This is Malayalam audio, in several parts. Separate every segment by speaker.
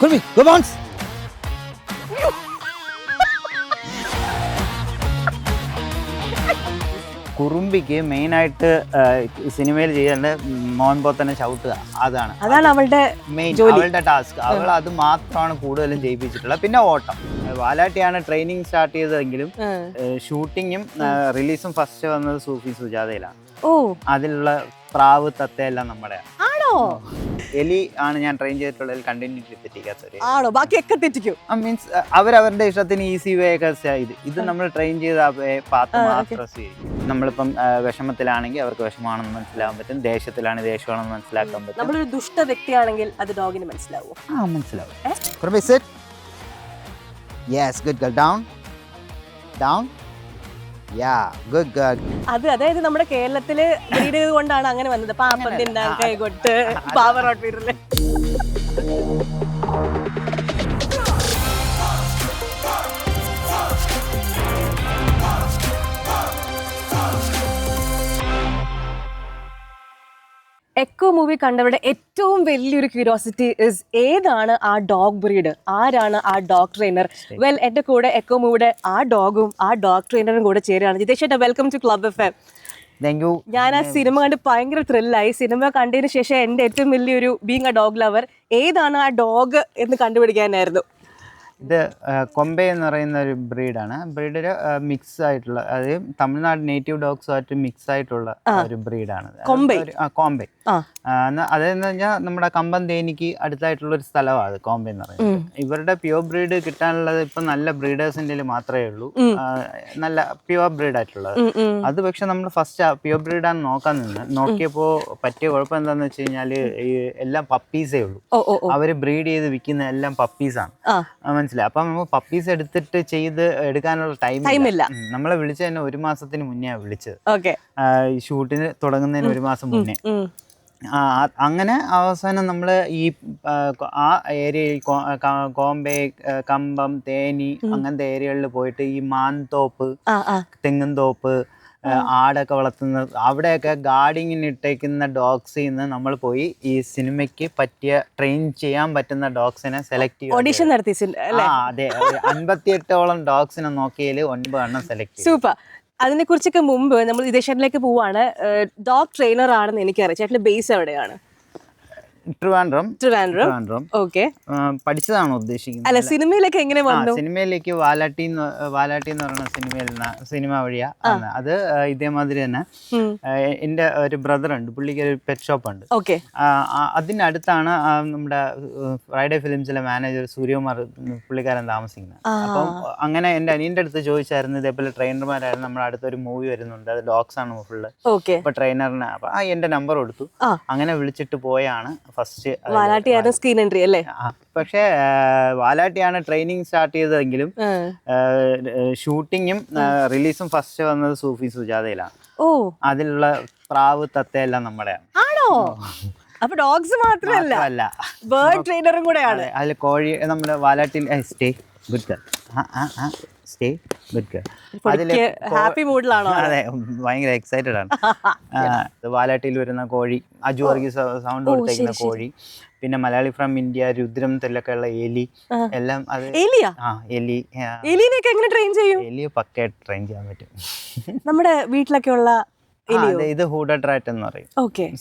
Speaker 1: Kurbi, go bounce. കുറുമ്പിക്ക് മെയിനായിട്ട് സിനിമയിൽ ചെയ്യേണ്ട മോൻ തന്നെ ചവിട്ടുക, അതാണ് അവളുടെ മെയിൻ, അവളുടെ ടാസ്ക്. അവൾ അത് മാത്രമാണ് കൂടുതലും ചെയ്യിപ്പിച്ചിട്ടുള്ളത്. പിന്നെ ഓട്ടം. വാലാട്ടിയാണ് ട്രെയിനിങ് സ്റ്റാർട്ട് ചെയ്തതെങ്കിലും ഷൂട്ടിങ്ങും റിലീസും ഫസ്റ്റ് വന്നത് സൂഫി സുജാതയിലാണ്. അതിലുള്ള പ്രാവ് തത്തയെല്ലാം നമ്മുടെ എലി ആണ് ഞാൻ ട്രെയിൻ ചെയ്തിട്ടുള്ളതിൽ കണ്ടിന്യൂറ്റി തെറ്റിക്കാത്തവര്.
Speaker 2: ബാക്കിയൊക്കെ തെറ്റിക്കും.
Speaker 1: മീൻസ് അവരവരുടെ ഇഷ്ടത്തിന് ഈസി വേ ഒക്കെ ഇത് നമ്മൾ ട്രെയിൻ ചെയ്ത പാത്ത് മാത്രം സ്വീകരിക്കും. നമ്മളിപ്പം വിഷമത്തിലാണെങ്കിൽ അവർക്ക് വിഷമാണെന്ന് മനസ്സിലാക്കാൻ പറ്റും, ദേഷ്യത്തിലാണെങ്കിൽ ദേഷ്യമാണെന്ന് മനസ്സിലാക്കാൻ പറ്റും.
Speaker 2: നമ്മളൊരു ദുഷ്ട വ്യക്തിയാണെങ്കിൽ അത് ഡോഗിന് മനസ്സിലാവും.
Speaker 1: മനസ്സിലാവും. Yes, good girl. Down. Yeah, good girl.
Speaker 2: അതായത് നമ്മുടെ കേരളത്തില് ബ്രീഡ് കൊണ്ടാണ് അങ്ങനെ വന്നത്. പാപ്പം തിന്നാൻ കൈകൊട്ട് പാവർ ഔട്ട് വീട്ടില്. എക്കോ മൂവി കണ്ടവരുടെ ഏറ്റവും വലിയൊരു ക്യൂരിയോസിറ്റി ഇസ് ഏതാണ് ആ ഡോഗ് ബ്രീഡ്, ആരാണ് ആ ഡോഗ് ട്രെയിനർ? വെൽ, എന്റെ കൂടെ എക്കോ മൂവിയുടെ ആ ഡോഗും ആ ഡോഗ് ട്രെയിനറും കൂടെ ചേരുകയാണ്. ജിതേഷ് ചേട്ടാ, വെൽക്കം ടു ക്ലബ് FM. ഞാൻ ആ സിനിമ കണ്ട് ഭയങ്കര ത്രില്ലായി. സിനിമ കണ്ടതിന് ശേഷം എന്റെ ഏറ്റവും വലിയൊരു ബീങ് എ ഡോഗ് ലവർ, ഏതാണ് ആ ഡോഗ് എന്ന് കണ്ടുപിടിക്കാനായിരുന്നു.
Speaker 1: ഇത് കൊമ്പെ എന്ന് പറയുന്ന ഒരു ബ്രീഡാണ്. ബ്രീഡിൽ മിക്സ് ആയിട്ടുള്ള, അതായത് തമിഴ്നാട് നേറ്റീവ് ഡോഗ്സുമായിട്ട് മിക്സ് ആയിട്ടുള്ള ഒരു ബ്രീഡാണ് കോമ്പെ. അതെന്ന് പറഞ്ഞാൽ നമ്മുടെ കമ്പം തേനിക്ക് അടുത്തായിട്ടുള്ള ഒരു സ്ഥലമാണ് കോമ്പെ എന്ന് പറയുന്നത്. ഇവരുടെ പ്യുവർ ബ്രീഡ് കിട്ടാനുള്ളത് ഇപ്പൊ നല്ല ബ്രീഡേഴ്സിന്റെ മാത്രമേ ഉള്ളൂ, നല്ല പ്യുവർ ബ്രീഡ് ആയിട്ടുള്ളത്. അത് പക്ഷെ നമ്മൾ ഫസ്റ്റ് പ്യുവർ ബ്രീഡാന്ന് നോക്കിയപ്പോ പറ്റിയ കുഴപ്പം എന്താന്ന് വെച്ച് കഴിഞ്ഞാല് ഈ എല്ലാം പപ്പീസേ ഉള്ളൂ. അവര് ബ്രീഡ് ചെയ്ത് വിൽക്കുന്ന എല്ലാം പപ്പീസാണ്, മനസ്സിലായി. അപ്പം നമ്മൾ പപ്പീസ് എടുത്തിട്ട് എടുക്കാനുള്ള ടൈമില്ല. നമ്മളെ വിളിച്ച തന്നെ 1 മാസത്തിന് മുന്നേ വിളിച്ചത്, ഷൂട്ടിന് തുടങ്ങുന്നതിന് 1 മാസം മുന്നേ. അങ്ങനെ അവസാനം നമ്മൾ ഈ ആ ഏരിയയിൽ കോമ്പെ, കമ്പം, തേനി അങ്ങനത്തെ ഏരിയകളിൽ പോയിട്ട് ഈ മാൻതോപ്പ്, തെങ്ങുംതോപ്പ്, ആടൊക്കെ വളർത്തുന്ന അവിടെയൊക്കെ ഗാർഡിങ്ങിന് ഇട്ടേക്കുന്ന ഡോഗ്സിൽ നിന്ന് നമ്മൾ പോയി ഈ സിനിമയ്ക്ക് പറ്റിയ ട്രെയിൻ ചെയ്യാൻ പറ്റുന്ന ഡോഗ്സിനെ സെലക്ട് ചെയ്യും.
Speaker 2: ഓഡിഷൻ നടത്തി.
Speaker 1: അതെ, 58ഓളം ഡോഗ്സിനെ നോക്കിയതിൽ 9 എണ്ണം സെലക്ട് ചെയ്തു.
Speaker 2: സൂപ്പർ. അതിനെ കുറിച്ചൊക്കെ മുമ്പ് നമ്മൾ വിദേശത്തിലേക്ക് പോവാണ്. ഡോഗ് ട്രെയിനർ ആണെന്ന് എനിക്കറിയാം. ചേട്ടന്റെ ബേസ് എവിടെയാണ്?
Speaker 1: ട്രിവാൻഡ്രം.
Speaker 2: ഓക്കെ.
Speaker 1: പഠിച്ചതാണോ ഉദ്ദേശിക്കുന്നത്?
Speaker 2: അല്ല, സിനിമയിലേക്ക് എങ്ങനെ വന്നു?
Speaker 1: സിനിമയിലേക്ക് വാലാട്ടി എന്ന് പറയുന്ന സിനിമ വഴിയാ. അത് ഇതേമാതിരി തന്നെ എന്റെ ഒരു ബ്രദർ ഉണ്ട്, പുള്ളിക്ക് ഒരു പെറ്റ് ഷോപ്പ് ഉണ്ട്. അതിനടുത്താണ് നമ്മുടെ ഫ്രൈഡേ ഫിലിംസിലെ മാനേജർ സൂര്യകുമാർ പുള്ളിക്കാരൻ താമസിക്കുന്നത്. അപ്പം അങ്ങനെ എന്റെ അനിയന്റെ അടുത്ത് ചോദിച്ചായിരുന്നു, ഇതേപോലെ ട്രെയിനർമാരായിരുന്നു, നമ്മുടെ അടുത്തൊരു മൂവി വരുന്നുണ്ട്, അത് ഡോഗ്സ് ആണ് ഫുള്ള്, അപ്പൊ ട്രെയിനറിന്. അപ്പൊ എന്റെ നമ്പർ കൊടുത്തു. അങ്ങനെ വിളിച്ചിട്ട് പോയാണ് ഫസ്റ്റ്.
Speaker 2: വാലാട്ടിയാണ് സ്ക്രീൻ എൻട്രി അല്ലേ?
Speaker 1: പക്ഷേ വാലാട്ടിയാണ് ട്രെയിനിങ് സ്റ്റാർട്ട് ചെയ്തതെങ്കിലും ഷൂട്ടിങ്ങും റിലീസും ഫസ്റ്റ് വന്നത് സൂഫി സുജാതയിലാണ്. അതിലുള്ള പ്രാവ് തത്തയെല്ലാം നമ്മുടെയാണ്.
Speaker 2: ആണോ? അപ്പൊ ഡോഗ്സ് മാത്രമല്ല, ബേർഡ് ട്രെയിനറും കൂടെയാണ്.
Speaker 1: അതിൽ കോഴി നമ്മുടെ വാലാട്ടിൽ stay good girl, stay good girl.
Speaker 2: Happy മൂഡിലാണോ?
Speaker 1: അതെ, ഭയങ്കര എക്സൈറ്റഡ് ആണ്. വാലാട്ടിയിൽ വരുന്ന കോഴി, അജു വർഗീസ് സൗണ്ട് കൊടുത്തേക്കുന്ന കോഴി, പിന്നെ മലയാളി ഫ്രം ഇന്ത്യ, രുദ്രം തെല്ലൊക്കെ ഉള്ള എലി എല്ലാം. അത്
Speaker 2: എലിനെയൊക്കെ എങ്ങനെ ട്രെയിൻ ചെയ്യും?
Speaker 1: എലിയെ പക്കയായിട്ട് ട്രെയിൻ ചെയ്യാൻ പറ്റും.
Speaker 2: നമ്മുടെ വീട്ടിലൊക്കെ ഉള്ള
Speaker 1: ഇത് ഹൂഡഡ് റാറ്റ് എന്ന് പറയും,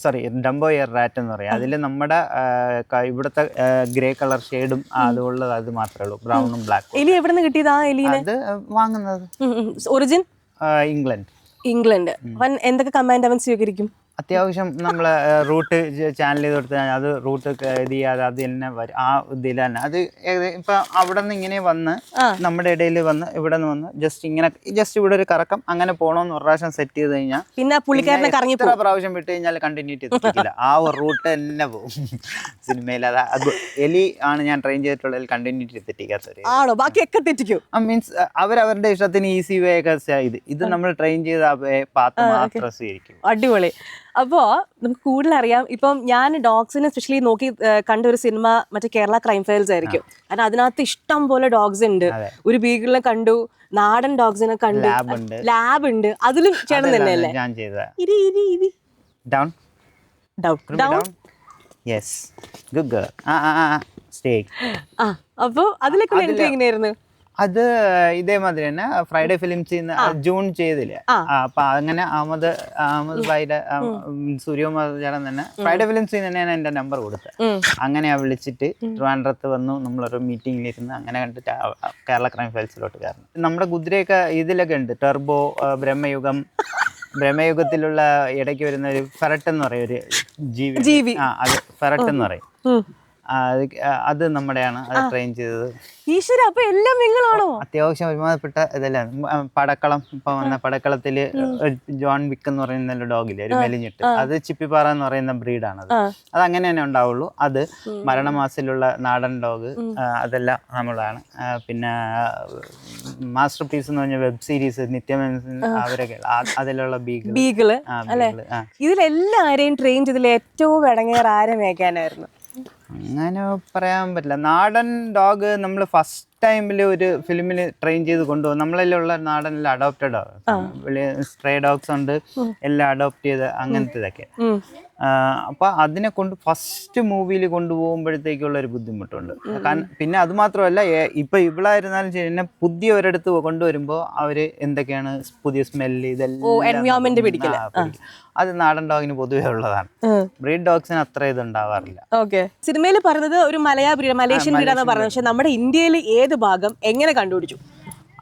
Speaker 1: സോറി ഡംബോ ഇയർ റാറ്റ് എന്ന് പറയും. അതിൽ നമ്മുടെ ഇവിടുത്തെ ഗ്രേ കളർ ഷെയ്ഡും അതുള്ളത് അത് മാത്രമേ ഉള്ളൂ, ബ്രൗണും ബ്ലാക്കും.
Speaker 2: എലി എവിടെ നിന്ന് കിട്ടിയതാ?
Speaker 1: അത് വാങ്ങുന്നത്
Speaker 2: ഒറിജിൻ ഇംഗ്ലണ്ട്. എന്തൊക്കെ കമാൻഡ് അവൻ സ്വീകരിക്കും?
Speaker 1: അത്യാവശ്യം നമ്മളെ റൂട്ട് ചാനൽ ചെയ്ത് കൊടുത്താൽ അത് റൂട്ട് ഇത് ചെയ്യാതെ അത് തന്നെ വരും. ആ ഇതിൽ തന്നെ അത് ഇപ്പൊ അവിടെ നിന്ന് ഇങ്ങനെ വന്ന് നമ്മുടെ ഇടയിൽ വന്ന് ഇവിടെ നിന്ന് വന്ന് ജസ്റ്റ് ഇവിടെ ഒരു കറക്കം അങ്ങനെ പോകണമെന്ന് ഒരു പ്രാവശ്യം സെറ്റ് ചെയ്ത് കഴിഞ്ഞാൽ
Speaker 2: പിന്നെ പുള്ളിക്കാരനെ കറങ്ങി
Speaker 1: എത്ര പ്രാവശ്യം വിട്ട് കഴിഞ്ഞാൽ കണ്ടിന്യൂറ്റി എത്തിക്കില്ല. ആ ഒരു റൂട്ട് തന്നെ പോകും സിനിമയിൽ. അത് എലി ആണ് ഞാൻ ട്രെയിൻ ചെയ്തിട്ടുള്ളതിൽ കണ്ടിന്യൂറ്റി തെറ്റിക്കാത്തവര്.
Speaker 2: ആണോ? ബാക്കിയൊക്കെ തെറ്റിക്കും.
Speaker 1: മീൻസ് അവരവരുടെ ഇഷ്ടത്തിന് ഈസി വേ ഒക്കെ ഇത് നമ്മൾ ട്രെയിൻ ചെയ്ത പാത്ത് മാത്രം സ്വീകരിക്കും.
Speaker 2: അടിപൊളി. അപ്പോൾ നമുക്ക് കൂടുതൽ അറിയാം. ഇപ്പം ഞാൻ ഡോഗ്സിനെ സ്പെഷ്യലി നോക്കി കണ്ട ഒരു സിനിമ മറ്റേ കേരള ക്രൈം ഫയൽസ് ആയിരിക്കും. കാരണം അതിനകത്ത് ഇഷ്ടം പോലെ ഡോഗ്സ് ഉണ്ട്. ഒരു ബീഗിളിനെ കണ്ടു, നാടൻ ഡോഗ്സിനെ കണ്ടു, ലാബ് ഉണ്ട്. അതിലും ചേട്ടൻ തന്നെയല്ലേ?
Speaker 1: സ്റ്റേ.
Speaker 2: അപ്പൊ അതിലേക്ക് എൻട്രി എങ്ങനെയായിരുന്നു?
Speaker 1: അത് ഇതേമാതിരി തന്നെ ഫ്രൈഡേ ഫിലിംസ് ജൂൺ ചെയ്തില്ലേ, അപ്പൊ അങ്ങനെ അഹമ്മദ് ഭായിയുടെ സൂര്യകുമാർ തന്നെ ഫ്രൈഡേ ഫിലിംസിൽ തന്നെയാണ് എന്റെ നമ്പർ കൊടുത്തത്. അങ്ങനെയാ വിളിച്ചിട്ട് ട്രിവാൻഡ്രത്ത് വന്നു, നമ്മളൊരു മീറ്റിംഗിലിരുന്ന് അങ്ങനെ കണ്ടിട്ട് കേരള ക്രൈം ഫയൽസിലോട്ട് കയറുന്നു. നമ്മുടെ കുതിരയൊക്കെ ഇതിലൊക്കെ ഉണ്ട്, ടെർബോ, ബ്രഹ്മയുഗത്തിലുള്ള ഇടയ്ക്ക് വരുന്ന ഒരു ഫെറട്ട് എന്ന് പറയും, ഒരു ജീവി. അത് ഫെറട്ട് എന്ന് പറയും. അത് നമ്മുടെയാണ്, അത് ട്രെയിൻ ചെയ്തത്.
Speaker 2: ഈശ്വര, അപ്പൊ എല്ലാം നിങ്ങളാണോ?
Speaker 1: അത്യാവശ്യം ഒരുമാതിരിപ്പെട്ട ഇതെല്ലാം. പടക്കളം, ഇപ്പൊ വന്ന പടക്കളത്തില് ജോൺ വിക്ക് എന്ന് പറയുന്ന ഡോഗില്ലേ, ഒരു മെലിഞ്ഞിട്ട്, അത് ചിപ്പിപ്പാറ എന്ന് പറയുന്ന ബ്രീഡാണ്. അത് അങ്ങനെ തന്നെ ഉണ്ടാവുള്ളൂ. അത് മരണമാസത്തിലുള്ള നാടൻ ഡോഗ്, അതെല്ലാം നമ്മളാണ്. പിന്നെ മാസ്റ്റർ പീസ് എന്ന് പറഞ്ഞ വെബ് സീരീസ് നിത്യമൻ, അവരൊക്കെ അതിലുള്ള ബീഗിള്.
Speaker 2: ഇതിലെല്ലാരെയും ട്രെയിൻ ചെയ്തതിൽ ഏറ്റവും ഇടങ്ങേറ് ആരെ മേക്കാനായിരുന്നു?
Speaker 1: അങ്ങനെ പറയാൻ പറ്റില്ല. നാടൻ ഡോഗ് നമ്മൾ ഫസ്റ്റ് ടൈമിൽ ഒരു ഫിലിമിൽ ട്രെയിൻ ചെയ്ത് കൊണ്ടുപോകും. നമ്മളെല്ലാം ഉള്ള നാടനെല്ലാം അഡോപ്റ്റഡ് ഡോഗ്, സ്ട്രേ ഡോഗ്സ് ഉണ്ട്, എല്ലാം അഡോപ്റ്റ് ചെയ്ത് അങ്ങനത്തെ ഇതൊക്കെ. അപ്പൊ അതിനെ കൊണ്ട് ഫസ്റ്റ് മൂവിയിൽ കൊണ്ടുപോകുമ്പോഴത്തേക്കുള്ള ഒരു ബുദ്ധിമുട്ടുണ്ട്. കാരണം പിന്നെ അത് മാത്രമല്ല, ഇപ്പൊ ഇവളായിരുന്നാലും ശരി, എന്നെ പുതിയ ഒരിടത്ത് കൊണ്ടുവരുമ്പോൾ അവര് എന്തൊക്കെയാണ് പുതിയ സ്മെല്ല്, ഇതെല്ലാം അത് നാടൻ ഡോഗിന് പൊതുവേ ഉള്ളതാണ്. ബ്രീഡ് ഡോഗ്സിന് അത്ര ഇത് ഉണ്ടാവാറില്ല.
Speaker 2: ഓക്കെ, സിനിമയിൽ പറഞ്ഞത് ഒരു മലേഷ്യൻ ബ്രീഡാന്ന് പറഞ്ഞു, പക്ഷെ നമ്മുടെ ഇന്ത്യയിൽ ഏത് ഭാഗം എങ്ങനെ കണ്ടുപിടിച്ചു?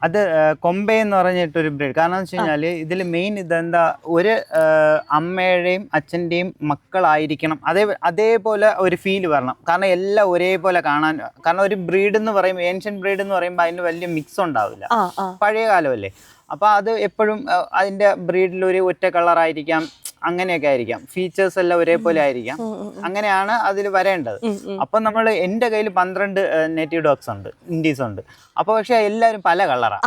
Speaker 1: അത് കൊമ്പെ എന്ന് പറഞ്ഞിട്ടൊരു ബ്രീഡ്. കാരണം എന്ന് വെച്ച് കഴിഞ്ഞാൽ ഇതിൽ മെയിൻ ഇതെന്താ, ഒരു അമ്മയുടെയും അച്ഛൻ്റെയും മക്കളായിരിക്കണം, അതേപോലെ ഒരു ഫീൽ വരണം. കാരണം എല്ലാം ഒരേപോലെ കാണാൻ. കാരണം ഒരു ബ്രീഡ് എന്ന് പറയുമ്പോൾ, ഏൻഷ്യൻ ബ്രീഡ് എന്ന് പറയുമ്പോൾ അതിന് വലിയ മിക്സ് ഉണ്ടാവില്ല, പഴയ കാലമല്ലേ. അപ്പോൾ അത് എപ്പോഴും അതിൻ്റെ ബ്രീഡിൽ ഒരു ഒറ്റ കളറായിരിക്കാം, അങ്ങനെയൊക്കെ ആയിരിക്കാം, ഫീച്ചേഴ്സ് എല്ലാം ഒരേപോലെ ആയിരിക്കാം. അങ്ങനെയാണ് അതിൽ വരേണ്ടത്. അപ്പം നമ്മൾ എൻ്റെ കയ്യിൽ 12 നേറ്റീവ് ഡോഗ്സ് ഉണ്ട്, ഇൻഡീസ് ഉണ്ട്. അപ്പോൾ പക്ഷെ എല്ലാവരും പല കളറാണ്.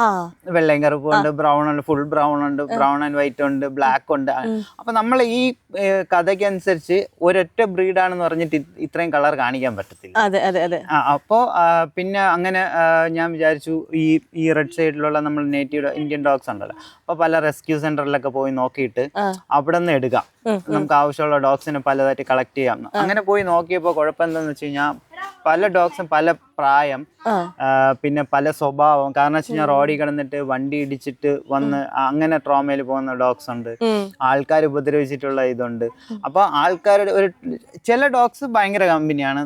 Speaker 1: വെള്ളയും കറുപ്പും ഉണ്ട്, ബ്രൗൺ ഉണ്ട്, ഫുൾ ബ്രൗൺ ഉണ്ട്, ബ്രൗൺ ആൻഡ് വൈറ്റ് ഉണ്ട്, ബ്ലാക്ക് ഉണ്ട്. അപ്പം നമ്മൾ ഈ കഥയ്ക്ക് അനുസരിച്ച് ഒരൊറ്റ ബ്രീഡാണെന്ന് പറഞ്ഞിട്ട് ഇത്രയും കളർ കാണിക്കാൻ പറ്റത്തില്ല. അപ്പോൾ പിന്നെ അങ്ങനെ ഞാൻ വിചാരിച്ചു, ഈ റെഡ് സൈഡിലുള്ള നമ്മൾ നേറ്റീവ് ഇന്ത്യൻ ഡോഗ്സ് ഉണ്ടല്ലോ, അപ്പോൾ പല റെസ്ക്യൂ സെന്ററിലൊക്കെ പോയി നോക്കിയിട്ട് അവിടെ നിന്ന് എടുക്കാം, നമുക്ക് ആവശ്യമുള്ള ഡോഗ്സിനെ പലതായിട്ട് കളക്ട് ചെയ്യാം. അങ്ങനെ പോയി നോക്കിയപ്പോൾ കുഴപ്പം എന്താണെന്ന് വെച്ച് കഴിഞ്ഞാൽ പല ഡോഗ്സും പല പ്രായം, പിന്നെ പല സ്വഭാവം. കാരണം വെച്ച് കഴിഞ്ഞാൽ റോഡിൽ കിടന്നിട്ട് വണ്ടി ഇടിച്ചിട്ട് വന്ന് അങ്ങനെ ട്രോമയിൽ പോകുന്ന ഡോഗ്സ് ഉണ്ട്, ആൾക്കാർ ഉപദ്രവിച്ചിട്ടുള്ള ഇതുണ്ട്. അപ്പൊ ആൾക്കാരുടെ ചില ഡോഗ്സ് ഭയങ്കര കമ്പനിയാണ്,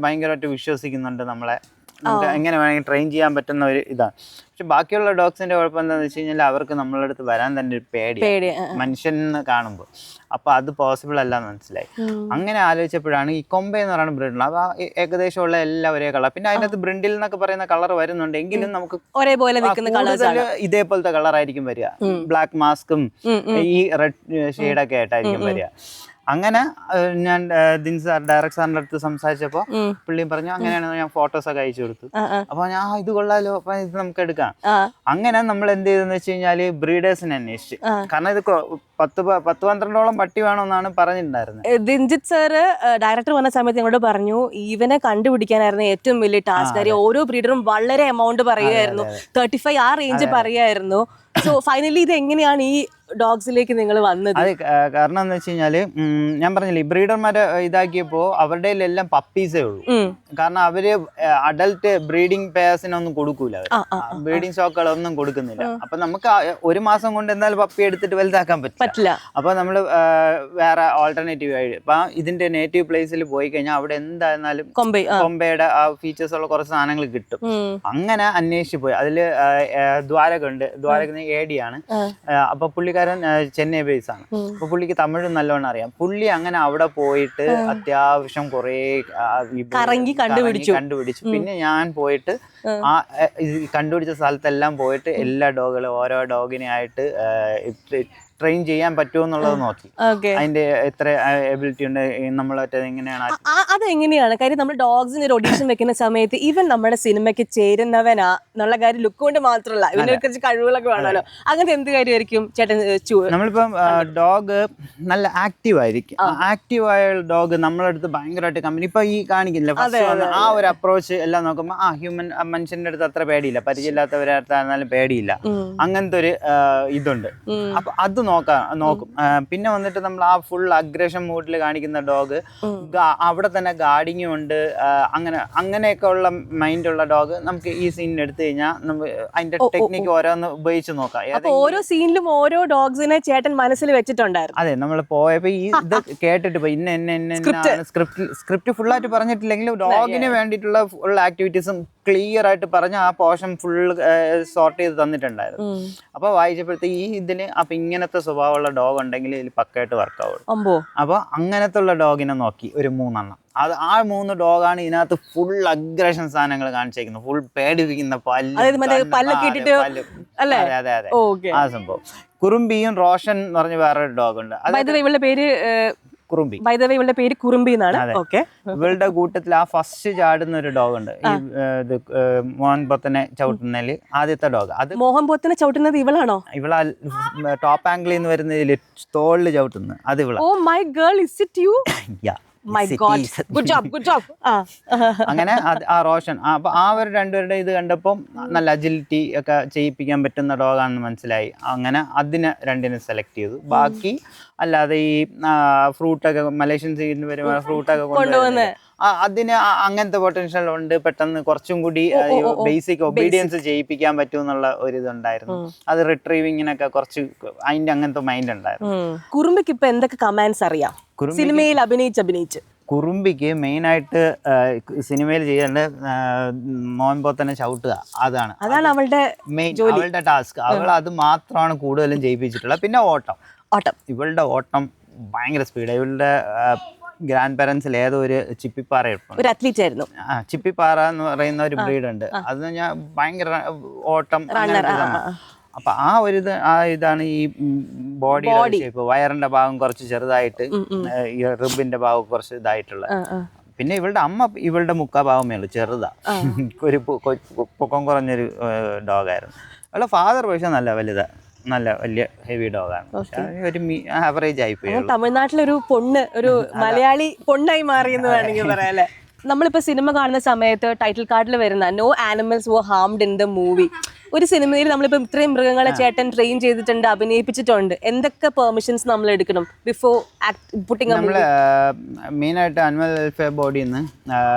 Speaker 1: ഭയങ്കരമായിട്ട് വിശ്വസിക്കുന്നുണ്ട് നമ്മളെ, നമുക്ക് എങ്ങനെ വേണമെങ്കിൽ ട്രെയിൻ ചെയ്യാൻ പറ്റുന്ന ഒരു ഇതാണ്. പക്ഷെ ബാക്കിയുള്ള ഡോഗ്സിന്റെ കുഴപ്പം എന്താണെന്ന് വെച്ച് കഴിഞ്ഞാൽ അവർക്ക് നമ്മളെ അടുത്ത് വരാൻ തന്നെ ഒരു പേടി മനുഷ്യനെ കാണുമ്പോൾ. അപ്പൊ അത് പോസിബിൾ അല്ലാന്ന് മനസ്സിലായി. അങ്ങനെ ആലോചിച്ചപ്പോഴാണ് ഈ കൊമ്പ എന്ന് പറയുന്ന ബ്രിഡിൽ, അപ്പൊ ഏകദേശം ഉള്ള എല്ലാം ഒരേ കളർ. പിന്നെ അതിനകത്ത് ബ്രിഡിൽ എന്നൊക്കെ പറയുന്ന കളർ വരുന്നുണ്ട്, എങ്കിലും നമുക്ക് ഇതേപോലത്തെ കളർ ആയിരിക്കും വരിക. ബ്ലാക്ക് മാസ്കും ഈ റെഡ് ഷെയ്ഡൊക്കെ ആയിട്ടായിരിക്കും വരിക. അങ്ങനെ ഞാൻ ഡയറക്ടർ സാറിന്റെ അടുത്ത് സംസാരിച്ചപ്പോ പുള്ളിയും പറഞ്ഞു, അങ്ങനെയാണ്. ഞാൻ ഫോട്ടോസ് ഒക്കെ അയച്ചു കൊടുത്തു. അപ്പൊ ഞാൻ ഇത് കൊള്ളാലോ, അപ്പൊ ഇത് നമുക്ക് എടുക്കാം. അങ്ങനെ നമ്മൾ എന്ത് ചെയ്തെന്ന് വെച്ച് കഴിഞ്ഞാല് ബ്രീഡേഴ്സിനെ അന്വേഷിച്ചു. കാരണം ഇത് 10-12 പട്ടി വേണമെന്നാണ് പറഞ്ഞിട്ടുണ്ടായിരുന്നത്.
Speaker 2: ദിൻജിത്ത് സാറ് ഡയറക്ടർ വന്ന സമയത്ത് ഞങ്ങളോട് പറഞ്ഞു, ഇവനെ കണ്ടുപിടിക്കാനായിരുന്നു ഏറ്റവും വലിയ ടാസ്ക്. കാര്യം ഓരോ ബ്രീഡറും വളരെ എമൗണ്ട് പറയുമായിരുന്നു, 35 ആ റേഞ്ച് പറയായിരുന്നു. സോ ഫൈനലി ഇത് എങ്ങനെയാണ് ഈ ഡോഗ്സിലേക്ക് നിങ്ങൾ വന്നത്?
Speaker 1: അത് കാരണം എന്ന് വെച്ച് കഴിഞ്ഞാല്, ഞാൻ പറഞ്ഞില്ലേ, ബ്രീഡർമാരെ ഇതാക്കിയപ്പോ അവരുടെ എല്ലാം പപ്പീസേ ഉള്ളൂ. കാരണം അവര് അഡൽട്ട് ബ്രീഡിംഗ് പേഴ്സിനൊന്നും കൊടുക്കൂല, ബ്രീഡിംഗ് സ്റ്റോക്കുകളൊന്നും കൊടുക്കുന്നില്ല. അപ്പൊ നമുക്ക് 1 മാസം കൊണ്ട് എന്തായാലും പപ്പി എടുത്തിട്ട് വലുതാക്കാൻ പറ്റില്ല. അപ്പൊ നമ്മള് വേറെ ഓൾട്ടർനേറ്റീവ് ആയിട്ട് ഇപ്പൊ ഇതിന്റെ നേറ്റീവ് പ്ലേസിൽ പോയി കഴിഞ്ഞാൽ അവിടെ എന്തായിരുന്നാലും കൊമ്പയുടെ ആ ഫീച്ചേഴ്സ് ഉള്ള കുറച്ച് സാധനങ്ങൾ കിട്ടും. അങ്ങനെ അന്വേഷിച്ച് പോയി. അതില് ദ്വാരക ഉണ്ട്, ദ്വാരക ഏടിയാണ്. അപ്പൊ പുള്ളിക്കാരൻ ചെന്നൈ ബേസ് ആണ്. അപ്പൊ പുള്ളിക്ക് തമിഴ് നല്ലോണം അറിയാം. പുള്ളി അങ്ങനെ അവിടെ പോയിട്ട് അത്യാവശ്യം കുറെ കണ്ടുപിടിച്ചു. പിന്നെ ഞാൻ പോയിട്ട് ആ കണ്ടുപിടിച്ച സ്ഥലത്തെല്ലാം പോയിട്ട് എല്ലാ ഡോഗുകളും ഓരോ ഡോഗിനെ ആയിട്ട് ട്രെയിൻ ചെയ്യാൻ പറ്റുമോ എന്നുള്ളത് നോക്കി. അതിന്റെ എത്ര എബിലിറ്റി ഉണ്ട്, നമ്മളൊക്കെ എങ്ങനെയാണ്,
Speaker 2: അതെങ്ങനെയാണ് കാര്യം. നമ്മൾ ഡോഗ്സിന് ഒരു ഓഡീഷൻ വെക്കുന്ന സമയത്ത് ഇവൻ നമ്മുടെ സിനിമയ്ക്ക് ചേരുന്നവനാ എന്നുള്ള കാര്യം ലുക്ക് കൊണ്ട് മാത്രമല്ല, ഇവനെ കുറിച്ച് കഴിവുകളൊക്കെ വേണമല്ലോ. അങ്ങനത്തെ എന്ത് കാര്യമായിരിക്കും ചേട്ടൻ?
Speaker 1: നമ്മളിപ്പം ഡോഗ് നല്ല ആക്റ്റീവ് ആയിരിക്കും. ആക്റ്റീവായ ഡോഗ് നമ്മളടുത്ത് ഭയങ്കരമായിട്ട് കമ്പനി. ഇപ്പൊ ഈ കാണിക്കില്ല ആ ഒരു അപ്രോച്ച് എല്ലാം നോക്കുമ്പോ മനുഷ്യന്റെ അടുത്ത് അത്ര പേടിയില്ല, പരിചയമില്ലാത്തവരെ അടുത്തായിരുന്നാലും പേടിയില്ല. അങ്ങനത്തെ ഒരു ഇതുണ്ട്. അപ്പൊ അത് നോക്കും. പിന്നെ വന്നിട്ട് നമ്മൾ ആ ഫുൾ അഗ്രഷൻ മൂഡിൽ കാണിക്കുന്ന ഡോഗ് അവിടെ തന്നെ ഗാർഡിങ്ങും ഉണ്ട്. അങ്ങനെയൊക്കെ ഉള്ള മൈൻഡുള്ള ഡോഗ് നമുക്ക് ഈ സീനിൽ എടുത്തു കഴിഞ്ഞാൽ നമുക്ക് അതിന്റെ ടെക്നിക്ക് ഓരോന്ന് ഉപയോഗിച്ച് നോക്കാം.
Speaker 2: ഓരോ സീനിലും ഓരോ ഡോഗ്സിനെ ചേട്ടൻ മനസ്സിൽ വെച്ചിട്ടുണ്ടായിരുന്നു.
Speaker 1: അതെ, നമ്മൾ പോയപ്പോ ഈ ഇത് കേട്ടിട്ട് സ്ക്രിപ്റ്റ് ഫുൾ ആയിട്ട് പറഞ്ഞിട്ടില്ലെങ്കിലും ഡോഗിന് വേണ്ടിയിട്ടുള്ള ഫുൾ ആക്ടിവിറ്റീസും ക്ലിയർ ആയിട്ട് പറഞ്ഞ് ആ പോർഷൻ ഫുൾ സോർട്ട് ചെയ്ത് തന്നിട്ടുണ്ടായിരുന്നു. അപ്പൊ വായിച്ചപ്പോഴത്തേക്ക് ഈ ഇതിന് അപ്പൊ ഇങ്ങനത്തെ സ്വഭാവമുള്ള ഡോഗ് ഉണ്ടെങ്കിൽ ഇതിൽ പക്കായിട്ട് വർക്ക് ആവുള്ളൂ. അപ്പൊ അങ്ങനത്തെ ഉള്ള ഡോഗിനെ നോക്കി ഒരു 3 എണ്ണം. ആ 3 ഡോഗാണ് ഇതിനകത്ത് ഫുൾ അഗ്രഷൻ സാധനങ്ങൾ കാണിച്ചേക്കുന്നത്. ഫുൾ പേടിപ്പിക്കുന്ന അതെ ആ സംഭവം. കുറുമ്പിയും റോഷൻ എന്ന് പറഞ്ഞ വേറൊരു ഡോഗ് ഉണ്ട്.
Speaker 2: ഇവളുടെ പേര് കുറുമ്പി. ഇവളുടെ പേര് കുറുമ്പി എന്നാണ്.
Speaker 1: ഇവളുടെ കൂട്ടത്തിൽ ആ ഫസ്റ്റ് ചാടുന്ന ഒരു ഡോഗ് ഉണ്ട്, ഈ മോഹൻ പൊത്തനെ ചവിട്ടുന്നതില് ആദ്യത്തെ ഡോഗ്. അത്
Speaker 2: മോഹൻ പൊത്തനെ ചവിട്ടുന്നത് ഇവളാണോ?
Speaker 1: ഇവളാ ടോപ്പ് ആംഗിളിൽ നിന്ന് വരുന്നതിൽ തോളില് ചവിട്ടുന്നത് അത് ഇവളാ.
Speaker 2: Oh my girl, is it you? My God. Good job.
Speaker 1: അങ്ങനെ ആ റോഷൻ അപ്പൊ ആ ഒരു രണ്ടുപേരുടെ ഇത് കണ്ടപ്പോൾ നല്ല അജിലിറ്റി ഒക്കെ ചെയ്യിപ്പിക്കാൻ പറ്റുന്ന ഡോഗാണെന്ന് മനസ്സിലായി. അങ്ങനെ അതിനെ രണ്ടിനെ സെലക്ട് ചെയ്തു. ബാക്കി അല്ലാതെ ഈ ഫ്രൂട്ടൊക്കെ മലേഷ്യൻ സീഡിന് വരുമ്പോൾ ഫ്രൂട്ടൊക്കെ കൊണ്ടുവന്ന് അതിന് അങ്ങനത്തെ പൊട്ടൻഷ്യൽ ഉണ്ട്. പെട്ടെന്ന് കുറച്ചും കൂടി ബേസിക് ഒബീഡിയൻസ് ചെയ്യിപ്പിക്കാൻ പറ്റുമെന്നുള്ള ഒരു ഇതുണ്ടായിരുന്നു. അത് റിട്രീവിങ്ങിനൊക്കെ കുറച്ച് അതിന്റെ അങ്ങനത്തെ മൈൻഡ് ഉണ്ടായിരുന്നു.
Speaker 2: കുറുമ്പിക്ക് ഇപ്പൊ എന്തൊക്കെ കമാൻഡ്സ് അറിയാം സിനിമയിൽ അഭിനയിച്ച്?
Speaker 1: കുറുമ്പിക്ക് മെയിനായിട്ട് സിനിമയിൽ ചെയ്യേണ്ട മോഹൻ പോത്തനെ ചവിട്ടുക, അതാണ് അവളുടെ മെയിൻ അവളുടെ ടാസ്ക്. അവൾ അത് മാത്രമാണ് കൂടുതലും ചെയ്യിപ്പിച്ചിട്ടുള്ളത്. പിന്നെ ഓട്ടം. ഇവളുടെ ഓട്ടം ഭയങ്കര സ്പീഡ്. ഇവളുടെ ഗ്രാൻഡ് പാരന്റ്സിൽ ഏതോ ഒരു ചിപ്പിപ്പാറ
Speaker 2: ഒരു അത്ലറ്റ് ആയിരുന്നു.
Speaker 1: ചിപ്പിപ്പാറ എന്ന് പറയുന്ന ഒരു ബ്രീഡ് ഉണ്ട്. അത് ഞാൻ ഭയങ്കര ഓട്ടം. അപ്പൊ ആ ഒരു ഇതാണ് ഈ ബോഡിയുടെ ഷേപ്പ്. വയറിന്റെ ഭാഗം കുറച്ച് ചെറുതായിട്ട്, ഈ റിബിന്റെ ഭാഗം കുറച്ച് ഇതായിട്ടുള്ള. പിന്നെ ഇവളുടെ അമ്മ ഇവളുടെ മുക്കാഭാഗമേ ഉള്ളൂ, ചെറുതാ. ഒരു പൊക്കം കുറഞ്ഞൊരു ഡോഗായിരുന്നു. അവളുടെ ഫാദർ പക്ഷെ നല്ല വലുതാ, നല്ല വലിയ ഹെവി ഡോഗാണ്. ഒരു ആവറേജ് ആയിപ്പോയി.
Speaker 2: തമിഴ്നാട്ടിലൊരു പൊണ്ണ്, ഒരു മലയാളി പൊണ്ണായി മാറിയെന്ന് വേണമെങ്കിൽ പറയാം അല്ലേ? നമ്മളിപ്പോ സിനിമ കാണുന്ന സമയത്ത് ടൈറ്റിൽ കാർഡിൽ വരുന്ന no animals were harmed in the movie. ഒരു സിനിമയിൽ നമ്മളിപ്പോ ഇത്രയും മൃഗങ്ങളെ ചേട്ടൻ ട്രെയിൻ ചെയ്തിട്ടുണ്ട്, അഭിനയിപ്പിച്ചിട്ടുണ്ട്. എന്തൊക്കെ പെർമിഷൻസ് നമ്മൾ എടുക്കണം ബിഫോർ പുട്ടിങ്?
Speaker 1: നമ്മള് മെയിനായിട്ട് അനിമൽ വെൽഫെയർ ബോഡിയിൽ നിന്ന്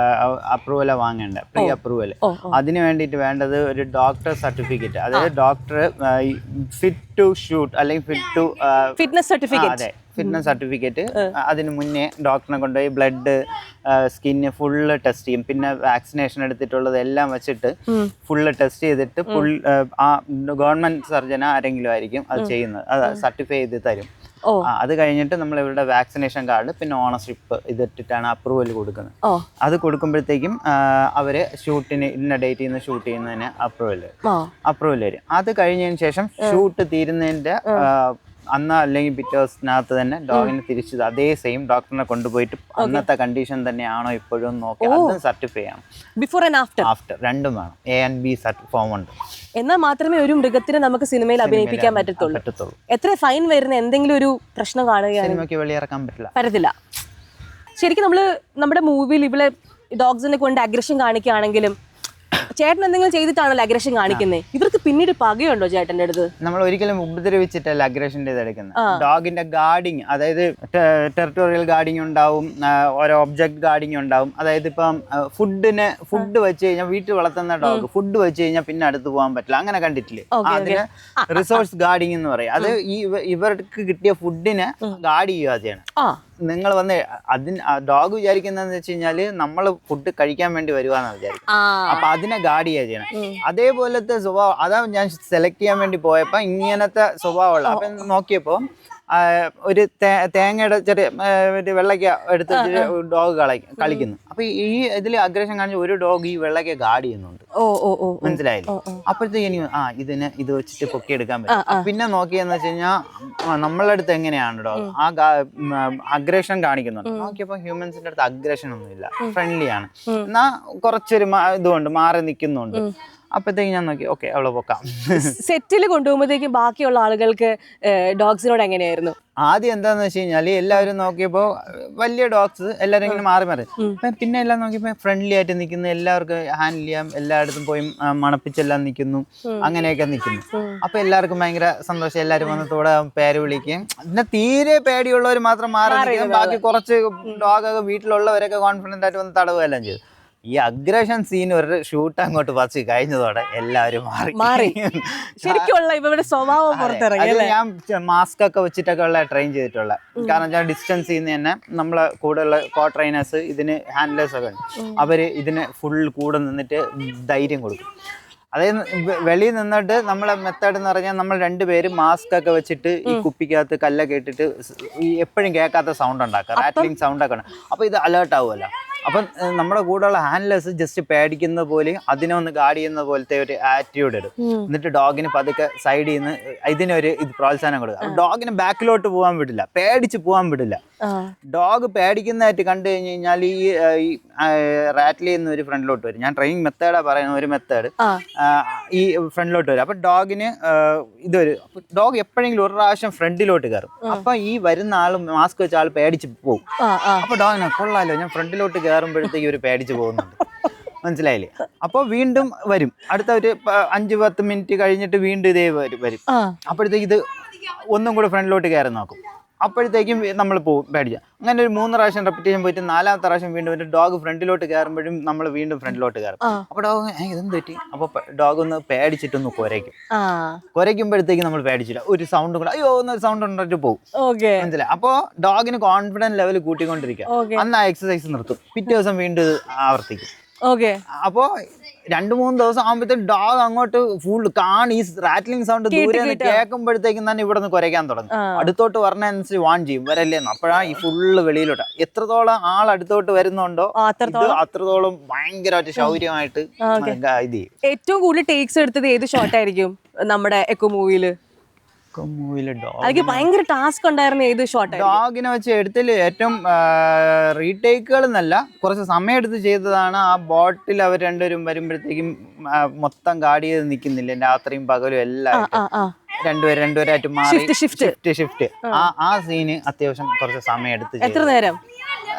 Speaker 1: അപ്രൂവൽ വാങ്ങേണ്ട, പ്രീ അപ്രൂവൽ. അതിന് വേണ്ടിയിട്ട് വേണ്ടത് ഒരു ഡോക്ടർ സർട്ടിഫിക്കറ്റ്. അതായത് ഡോക്ടർ ഫിറ്റ് ടു ഷൂട്ട് അല്ലെങ്കിൽ
Speaker 2: ഫിറ്റ്നസ് സർട്ടിഫിക്കറ്റ്.
Speaker 1: അതെ, ഫിറ്റ്നസ് സർട്ടിഫിക്കറ്റ്. അതിന് മുന്നേ ഡോക്ടറിനെ കൊണ്ടുപോയി ബ്ലഡ്, സ്കിന്ന് ഫുള്ള് ടെസ്റ്റ് ചെയ്യും. പിന്നെ വാക്സിനേഷൻ എടുത്തിട്ടുള്ളത് എല്ലാം വെച്ചിട്ട് ഫുള്ള് ടെസ്റ്റ് ചെയ്തിട്ട് ആ ഗവൺമെന്റ് സർജന ആരെങ്കിലും ആയിരിക്കും അത് ചെയ്യുന്നത്. അത് സർട്ടിഫൈ ചെയ്ത് തരും. അത് കഴിഞ്ഞിട്ട് നമ്മൾ ഇവരുടെ വാക്സിനേഷൻ കാർഡ്, പിന്നെ ഓണർഷിപ്പ് ഇതിട്ടിട്ടാണ് അപ്രൂവൽ കൊടുക്കുന്നത്. അത് കൊടുക്കുമ്പോഴത്തേക്കും അവര് ഷൂട്ടിന് ഇന്ന ഡേറ്റിൽ നിന്ന് ഷൂട്ട് ചെയ്യുന്നതിന് അപ്രൂവൽ വരും. അത് കഴിഞ്ഞതിന് ശേഷം ഷൂട്ട് തീരുന്നതിന്റെ അന്ന് അല്ലെങ്കിൽ പിറ്റേ ദിവസത്തിനകത്ത് തന്നെ ഡോഗിനെ തിരിച്ചത് അതേ സെയിം ഡോക്ടറിനെ കൊണ്ടുപോയിട്ട് അന്നത്തെ കണ്ടീഷൻ തന്നെയാണോ ഇപ്പോഴും നോക്കി അതും സർട്ടിഫൈ ചെയ്യണം.
Speaker 2: ബിഫോർ ആൻഡ്
Speaker 1: ആഫ്റ്റർ രണ്ടും വേണം. A and B ഫോം ഉണ്ട്.
Speaker 2: എന്നാൽ മാത്രമേ ഒരു മൃഗത്തിനെ നമുക്ക് സിനിമയിൽ അഭിനയിപ്പിക്കാൻ പറ്റത്തുള്ളൂ. എത്ര ഫൈൻ വരുന്ന എന്തെങ്കിലും ഒരു പ്രശ്നം കാണുകയാണ്
Speaker 1: സിനിമയ്ക്ക് വെളിയിറക്കാൻ
Speaker 2: പറ്റത്തില്ല. ശരിക്കും നമ്മുടെ മൂവിയിൽ ഇവിടെ ഡോഗ്സിനെ കൊണ്ട് അഗ്രഷൻ കാണിക്കുകയാണെങ്കിലും ചേട്ടൻ എന്തെങ്കിലും ചെയ്തിട്ടാണല്ലോ അഗ്രഷൻ കാണിക്കുന്നത്. ഇവർക്ക് പിന്നീട് പകയുണ്ടോ ചേട്ടന്റെ അടുത്ത്?
Speaker 1: നമ്മൾ ഒരിക്കലും ഉപദ്രവിച്ചിട്ടല്ല അഗ്രഷന്റെ ഇത് എടുക്കുന്നത്. ഡോഗിന്റെ ഗാർഡിങ്, അതായത് ടെറിട്ടോറിയൽ ഗാർഡിങ് ഉണ്ടാവും, ഓരോ ഒബ്ജക്ട് ഗാർഡിങ് ഉണ്ടാവും. അതായത് ഇപ്പം ഫുഡ് വെച്ച് കഴിഞ്ഞാൽ, വീട്ടിൽ വളർത്തുന്ന ഡോഗ് ഫുഡ് വെച്ച് കഴിഞ്ഞാൽ പിന്നെ അടുത്ത് പോകാൻ പറ്റില്ല, അങ്ങനെ കണ്ടിട്ടില്ലേ? അതിന് റിസോഴ്സ് ഗാർഡിങ് എന്ന് പറയും. അത് ഇവർക്ക് കിട്ടിയ ഫുഡിനെ ഗാർഡ് ചെയ്യുക ചെയ്യണം. നിങ്ങൾ വന്ന് ഡോഗ് വിചാരിക്കുന്നതെന്ന് വെച്ച് കഴിഞ്ഞാല് നമ്മള് ഫുഡ് കഴിക്കാൻ വേണ്ടി വരുവാന്ന് വിചാരിക്കും. അപ്പൊ അതിനെ ഗാർഡ് ചെയ്യുക ചെയ്യണം. അതേപോലത്തെ സ്വഭാവം അതാ ഞാൻ സെലക്ട് ചെയ്യാൻ വേണ്ടി പോയപ്പോ ഇങ്ങനത്തെ സ്വഭാവമുള്ള. അപ്പൊ നോക്കിയപ്പോ ഒരു തേങ്ങയുടെ ചെറിയ വെള്ളയ്ക്ക എടുത്തിട്ട് ഡോഗ് കളിക്കുന്നു. അപ്പൊ ഈ ഇതിൽ അഗ്രഷൻ കാണിച്ച ഒരു ഡോഗ് ഈ വെള്ളയ്ക്ക ഗാർഡ് ചെയ്യുന്നുണ്ട്. മനസ്സിലായില്ലേ? അപ്പോഴത്തേക്ക് ഇനി ഇതിനെ ഇത് വെച്ചിട്ട് പൊക്കി എടുക്കാൻ പറ്റും. പിന്നെ നോക്കിയെന്ന് വെച്ച് കഴിഞ്ഞാൽ നമ്മളെ അടുത്ത് എങ്ങനെയാണ് ഡോഗ് അഗ്രഷൻ കാണിക്കുന്നുണ്ട്. നോക്കിയപ്പോ ഹ്യൂമൻസിന്റെ അടുത്ത് അഗ്രഷൻ ഒന്നുമില്ല, ഫ്രണ്ട്ലി ആണ്. എന്നാ കുറച്ചൊരു ഇതുകൊണ്ട് മാറി നിൽക്കുന്നുണ്ട്. അപ്പോഴത്തേക്ക് ഞാൻ നോക്കി ഓക്കെ അവളെ പൊക്കാം.
Speaker 2: സെറ്റിൽ കൊണ്ടുപോകുമ്പോഴത്തേക്കും ബാക്കിയുള്ള ആളുകൾക്ക് ഡോഗ്സിനോട് എങ്ങനെയായിരുന്നു?
Speaker 1: ആദ്യം എന്താന്ന് വെച്ച് കഴിഞ്ഞാല് എല്ലാവരും നോക്കിയപ്പോ വലിയ ഡോഗ്സ് എല്ലാവരും ഇങ്ങനെ മാറി മാറി പിന്നെ എല്ലാം നോക്കിയപ്പോ ഫ്രണ്ട്ലി ആയിട്ട് നിൽക്കുന്നു, എല്ലാവർക്കും ഹാൻഡിൽ ചെയ്യാം, എല്ലായിടത്തും പോയി മണപ്പിച്ചെല്ലാം നിൽക്കുന്നു, അങ്ങനെയൊക്കെ നിൽക്കുന്നു. അപ്പൊ എല്ലാവർക്കും ഭയങ്കര സന്തോഷം. എല്ലാവരും വന്ന് തോടെ പേര് വിളിക്കുകയും പിന്നെ തീരെ പേടിയുള്ളവർ മാത്രം മാറി നിൽക്കുകയും ബാക്കി കുറച്ച് ഡോഗൊക്കെ വീട്ടിലുള്ളവരൊക്കെ കോൺഫിഡന്റ് ആയിട്ട് വന്ന് തടവുകയെല്ലാം ചെയ്തു. ഈ അഗ്രഷൻ സീൻ ഒരു ഷൂട്ട് അങ്ങോട്ട് പറിച്ച് കഴിഞ്ഞതോടെ എല്ലാവരും മാറി.
Speaker 2: ശരിക്കുള്ള ഇവരുടെ സ്വഭാവം പുറത്തിറങ്ങി.
Speaker 1: ഞാൻ മാസ്ക് ഒക്കെ വെച്ചിട്ടൊക്കെ ഉള്ള ട്രെയിൻ ചെയ്തിട്ടുള്ള, കാരണം ഞാൻ ഡിസ്റ്റൻസ് ചെയ്യുന്ന തന്നെ നമ്മളെ കൂടെയുള്ള കോ ട്രെയിനേഴ്സ് ഇതിന് ഹാൻഡ്ലേഴ്സ് ഒക്കെ ഉണ്ട്. അവര് ഇതിന് ഫുൾ കൂടെ നിന്നിട്ട് ധൈര്യം കൊടുക്കും. അതായത് വെളിയിൽ നിന്നിട്ട് നമ്മളെ മെത്തേഡ് എന്ന് പറഞ്ഞാൽ നമ്മൾ രണ്ടുപേരും മാസ്ക് ഒക്കെ വെച്ചിട്ട് ഈ കുപ്പിക്കകത്ത് കല്ലൊക്കെ ഇട്ടിട്ട് ഈ എപ്പോഴും കേൾക്കാത്ത സൗണ്ട് ഉണ്ടാക്കുക, റാറ്റ്ലിംഗ് സൗണ്ട് ഒക്കെ ഉണ്ട്. അപ്പൊ ഇത് അലേർട്ട് ആവുമല്ലോ. അപ്പം നമ്മുടെ കൂടെയുള്ള ഹാൻഡ്ലേഴ്സ് ജസ്റ്റ് പേടിക്കുന്ന പോലെ അതിനെ ഒന്ന് ഗാർഡ് ചെയ്യുന്ന പോലത്തെ ഒരു ആറ്റിറ്റ്യൂഡ് ഇടും. എന്നിട്ട് ഡോഗിന് പതുക്കെ സൈഡിൽ നിന്ന് ഇതിനൊരു പ്രോത്സാഹനം കൊടുക്കുക. ഡോഗിന് ബാക്കിലോട്ട് പോകാൻ വിടില്ല, പേടിച്ച് പോകാൻ വിടില്ല. ഡോഗ് പേടിക്കുന്നതായിട്ട് കണ്ടു കഴിഞ്ഞ് കഴിഞ്ഞാൽ ഈ റാറ്റിൽ നിന്ന് ഒരു ഫ്രണ്ടിലോട്ട് വരും. ഞാൻ ട്രെയിനിങ് മെത്തേഡാ പറയുന്ന ഒരു മെത്തേഡ്. ഈ ഫ്രണ്ടിലോട്ട് വരും. അപ്പൊ ഡോഗിന് ഡോഗ് എപ്പോഴെങ്കിലും ഒരു പ്രാവശ്യം ഫ്രണ്ടിലോട്ട് കയറും. അപ്പൊ ഈ വരുന്ന ആള് മാസ്ക് വെച്ച ആൾ പേടിച്ച് പോകും. അപ്പൊ ഡോഗിനെ കൊള്ളാലോ, ഞാൻ ഫ്രണ്ടിലോട്ട് കയറുമ്പോഴത്തേക്ക് ഒരു പേടിച്ച് പോകുന്നുണ്ട്, മനസ്സിലായില്ലേ? അപ്പോൾ വീണ്ടും വരും. അടുത്ത ഒരു 5-10 മിനിറ്റ് കഴിഞ്ഞിട്ട് വീണ്ടും ഇതേ വരും. അപ്പോഴത്തേക്ക് ഇത് ഒന്നും കൂടെ ഫ്രണ്ടിലോട്ട് കയറി നോക്കും. അപ്പോഴത്തേക്കും നമ്മൾ പോകും പേടിച്ച. അങ്ങനെ ഒരു 3 പ്രാവശ്യം റെപ്പിറ്റേഷൻ പോയിട്ട് 4ാമത്തെ പ്രാവശ്യം വീണ്ടും ഒരു ഡോഗ് ഫ്രണ്ടിലോട്ട് കയറുമ്പോഴും നമ്മൾ വീണ്ടും ഫ്രണ്ടിലോട്ട് കയറും. അപ്പൊ ഡോഗ് ഇതെന്ത് പറ്റി? അപ്പൊ ഡോഗ് ഒന്ന് പേടിച്ചിട്ടൊന്ന് കുരയ്ക്കുമ്പോഴത്തേക്ക് നമ്മൾ പേടിച്ചില്ല, ഒരു സൗണ്ട് കൂടെ അയ്യോ ഒന്ന് സൗണ്ട് ഉണ്ടായിട്ട് പോകും, മനസ്സിലായി? അപ്പോ ഡോഗിന് കോൺഫിഡൻസ് ലെവൽ കൂട്ടിക്കൊണ്ടിരിക്കുക. അന്ന് ആ എക്സസൈസ് നിർത്തും, പിറ്റേ ദിവസം വീണ്ടും ഇത് ആവർത്തിക്കും. അപ്പോ 2-3 ദിവസം ആകുമ്പോഴത്തേക്ക് ഡോഗ് അങ്ങോട്ട് ഫുൾ ഈ റാറ്റ്ലിംഗ് സൗണ്ട് ദൂരെ കേൾക്കുമ്പോഴത്തേക്കും തന്നെ ഇവിടെ നിന്ന് കുരയ്ക്കാൻ തുടങ്ങും. അടുത്തോട്ട് പറഞ്ഞനുസരിച്ച് വാൺ ചെയ്യും, വരല്ലേന്ന്. അപ്പോഴാ ഈ ഫുള്ള് വെളിയിലോട്ട് എത്രത്തോളം ആൾ അടുത്തോട്ട് വരുന്നുണ്ടോ അത്രത്തോളം ഭയങ്കരമായിട്ട് ശൗര്യമായിട്ട് ഇത് ചെയ്യും.
Speaker 2: ഏറ്റവും കൂടുതൽ ടേക്സ് എടുത്തത് ഏത് ഷോട്ടായിരിക്കും നമ്മുടെ എക്കോ മൂവിയില്? ഭയങ്കര ടാസ്ക് ഉണ്ടായിരുന്ന ഏത് ഷോട്ട്?
Speaker 1: ഡോഗിനെ വെച്ച് എടുത്തതിൽ ഏറ്റവും റീടേക്കുകൾ എന്നല്ല, കുറച്ച് സമയം എടുത്ത് ചെയ്തതാണ്. ആ ബോട്ടിൽ അവർ രണ്ടുപേരും വരുമ്പോഴത്തേക്കും മൊത്തം ഗാർഡ് ചെയ്ത് നിൽക്കുന്നില്ല, രാത്രിയും പകലും എല്ലാം രണ്ടുപേരായിട്ട് മാറി ഷിഫ്റ്റ്. ആ സീന് അത്യാവശ്യം കുറച്ച് സമയം എടുത്ത്.
Speaker 2: എത്ര നേരം?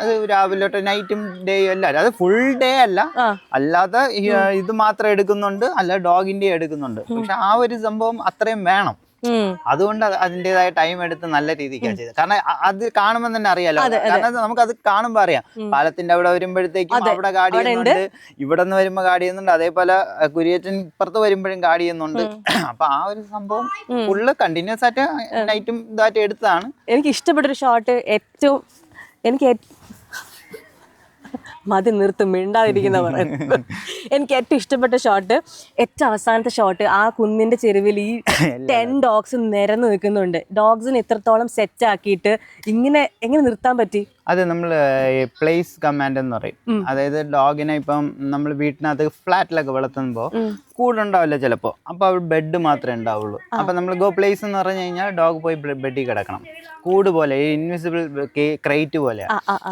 Speaker 1: അത് രാവിലെ തൊട്ട് നൈറ്റും ഡേയും അല്ല, അത് ഫുൾ ഡേ അല്ല, അല്ലാതെ ഇത് മാത്രം എടുക്കുന്നുണ്ട്, അല്ല ഡോഗിന്റെ എടുക്കുന്നുണ്ട്. പക്ഷെ ആ ഒരു സംഭവം അത്രയും വേണം. അതുകൊണ്ട് അതിൻ്റെതായ ടൈം എടുത്ത് നല്ല രീതിക്കാണ് ചെയ്തത്. കാരണം അത് കാണുമ്പോൾ തന്നെ അറിയാലോ, കാരണം നമുക്കത് കാണുമ്പോൾ അറിയാം. പാലത്തിന്റെ അവിടെ വരുമ്പോഴത്തേക്കും അവിടെ ഗാർഡ് ചെയ്യുന്നുണ്ട്, ഇവിടെ നിന്ന് വരുമ്പോ ഗാർഡ് ചെയ്യുന്നുണ്ട്, അതേപോലെ കുരിയേറ്റൻ ഇപ്പുറത്ത് വരുമ്പോഴും ഗാർഡ് ചെയ്യുന്നുണ്ട്. അപ്പൊ ആ ഒരു സംഭവം ഫുള്ള് കണ്ടിന്യൂസ് ആയിട്ട് നൈറ്റും ഇതായിട്ട് എടുത്തതാണ്.
Speaker 2: എനിക്ക് ഇഷ്ടപ്പെട്ടൊരു ഷോട്ട്, മതി നിർത്തും മിണ്ടാതിരിക്കുന്ന എനിക്ക് ഏറ്റവും ഇഷ്ടപ്പെട്ട ഷോട്ട്, ഏറ്റവും അവസാനത്തെ ഷോട്ട്, ആ കുന്നിന്റെ ചെരുവിൽ ഈ 10 ഡോഗ്സ് നിരന്ന് നിൽക്കുന്നുണ്ട്. ഡോഗ്സിന് എത്രത്തോളം സെറ്റ് ആക്കിയിട്ട് എങ്ങനെ നിർത്താൻ പറ്റി?
Speaker 1: അത് നമ്മൾ പ്ലേസ് കമാൻഡ് എന്ന് പറയും. അതായത് ഡോഗിനെ ഇപ്പം നമ്മൾ വീട്ടിനകത്ത് ഫ്ലാറ്റിലൊക്കെ വളർത്തുമ്പോൾ കൂടുണ്ടാവില്ല ചിലപ്പോൾ, അപ്പൊ അവിടെ ബെഡ് മാത്രമേ ഉണ്ടാവുള്ളൂ. അപ്പൊ നമ്മൾ ഗോ പ്ലേസ് എന്ന് പറഞ്ഞു കഴിഞ്ഞാൽ ഡോഗ് പോയി ബെഡിൽ കിടക്കണം. കൂട് പോലെ ഇൻവിസിബിൾ ക്രേറ്റ് പോലെ,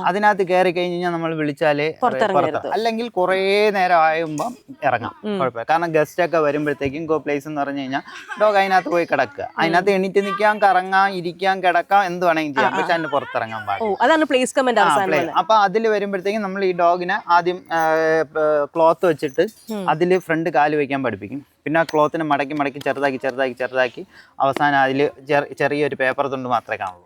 Speaker 1: അതിനകത്ത് കയറി കഴിഞ്ഞ് കഴിഞ്ഞാൽ നമ്മൾ വിളിച്ചാലേ പുറത്ത്, അല്ലെങ്കിൽ കുറേ നേരം ആയുമ്പം ഇറങ്ങാം, കുഴപ്പമില്ല. കാരണം ഗസ്റ്റ് ഒക്കെ വരുമ്പോഴത്തേക്കും ഗോ പ്ലേസ് എന്ന് പറഞ്ഞു കഴിഞ്ഞാൽ ഡോഗ് അതിനകത്ത് പോയി കിടക്കുക. അതിനകത്ത് എണീറ്റ് നിൽക്കാം, കറങ്ങാം, ഇരിക്കാം, കിടക്കാം, എന്ത് വേണമെങ്കിലും ചെയ്യാം. പക്ഷെ അതിന് പുറത്തിറങ്ങാൻ പാടില്ല. അപ്പൊ അതിൽ വരുമ്പോഴത്തേക്കും നമ്മൾ ഈ ഡോഗിനെ ആദ്യം ക്ലോത്ത് വെച്ചിട്ട് അതിൽ ഫ്രണ്ട് കാല് വെക്കാൻ പഠിപ്പിക്കും. പിന്നെ ആ ക്ലോത്തിനെ മടക്കി ചെറുതാക്കി അവസാനം അതിൽ ചെറിയൊരു പേപ്പർ തുണ്ട് മാത്രമേ കാണുള്ളൂ.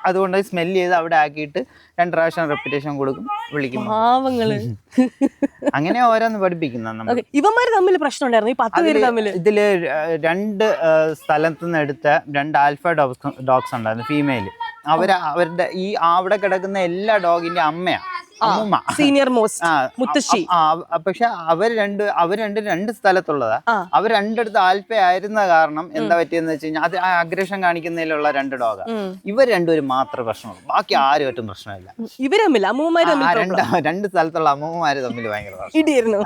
Speaker 1: അതുകൊണ്ട് സ്മെല്ല് ചെയ്ത് അവിടെ ആക്കിയിട്ട് 2 പ്രാവശ്യം റെപ്പിറ്റേഷൻ കൊടുക്കും, വിളിക്കും. അങ്ങനെ ഓരോന്ന് പഠിപ്പിക്കുന്ന.
Speaker 2: ഇവന്മാര് തമ്മിൽ പ്രശ്നം ഉണ്ടായിരുന്നു
Speaker 1: ഇതില് 2 സ്ഥലത്തു നിന്ന് എടുത്ത 2 ആൽഫ ഡോഗ്സ് ഉണ്ടായിരുന്നു, ഫീമെയിൽ. അവരുടെ ഈ അവിടെ കിടക്കുന്ന എല്ലാ ഡോഗിന്റെ അമ്മയാണ്, അമ്മൂമ്മ,
Speaker 2: സീനിയർ മോസ്റ്റ് മുത്തശ്ശി.
Speaker 1: പക്ഷെ അവർ രണ്ട് സ്ഥലത്തുള്ളതാ. അവർ രണ്ടിടത്ത് ആൽഫ ആയിരുന്ന കാരണം എന്താ പറ്റിയെന്ന് വെച്ച് കഴിഞ്ഞാൽ അത് അഗ്രഷൻ കാണിക്കുന്നതിലുള്ള 2 ഡോഗ. ഇവർ രണ്ടുപേരും മാത്രമേ പ്രശ്നമുള്ളൂ, ബാക്കി ആരുമായിട്ടും പ്രശ്നമില്ല.
Speaker 2: ഇവർ തമ്മിൽ
Speaker 1: 2 സ്ഥലത്തുള്ള അമ്മൂമ്മമാര് തമ്മിൽ ഭയങ്കര ഇടിയായിരുന്നു.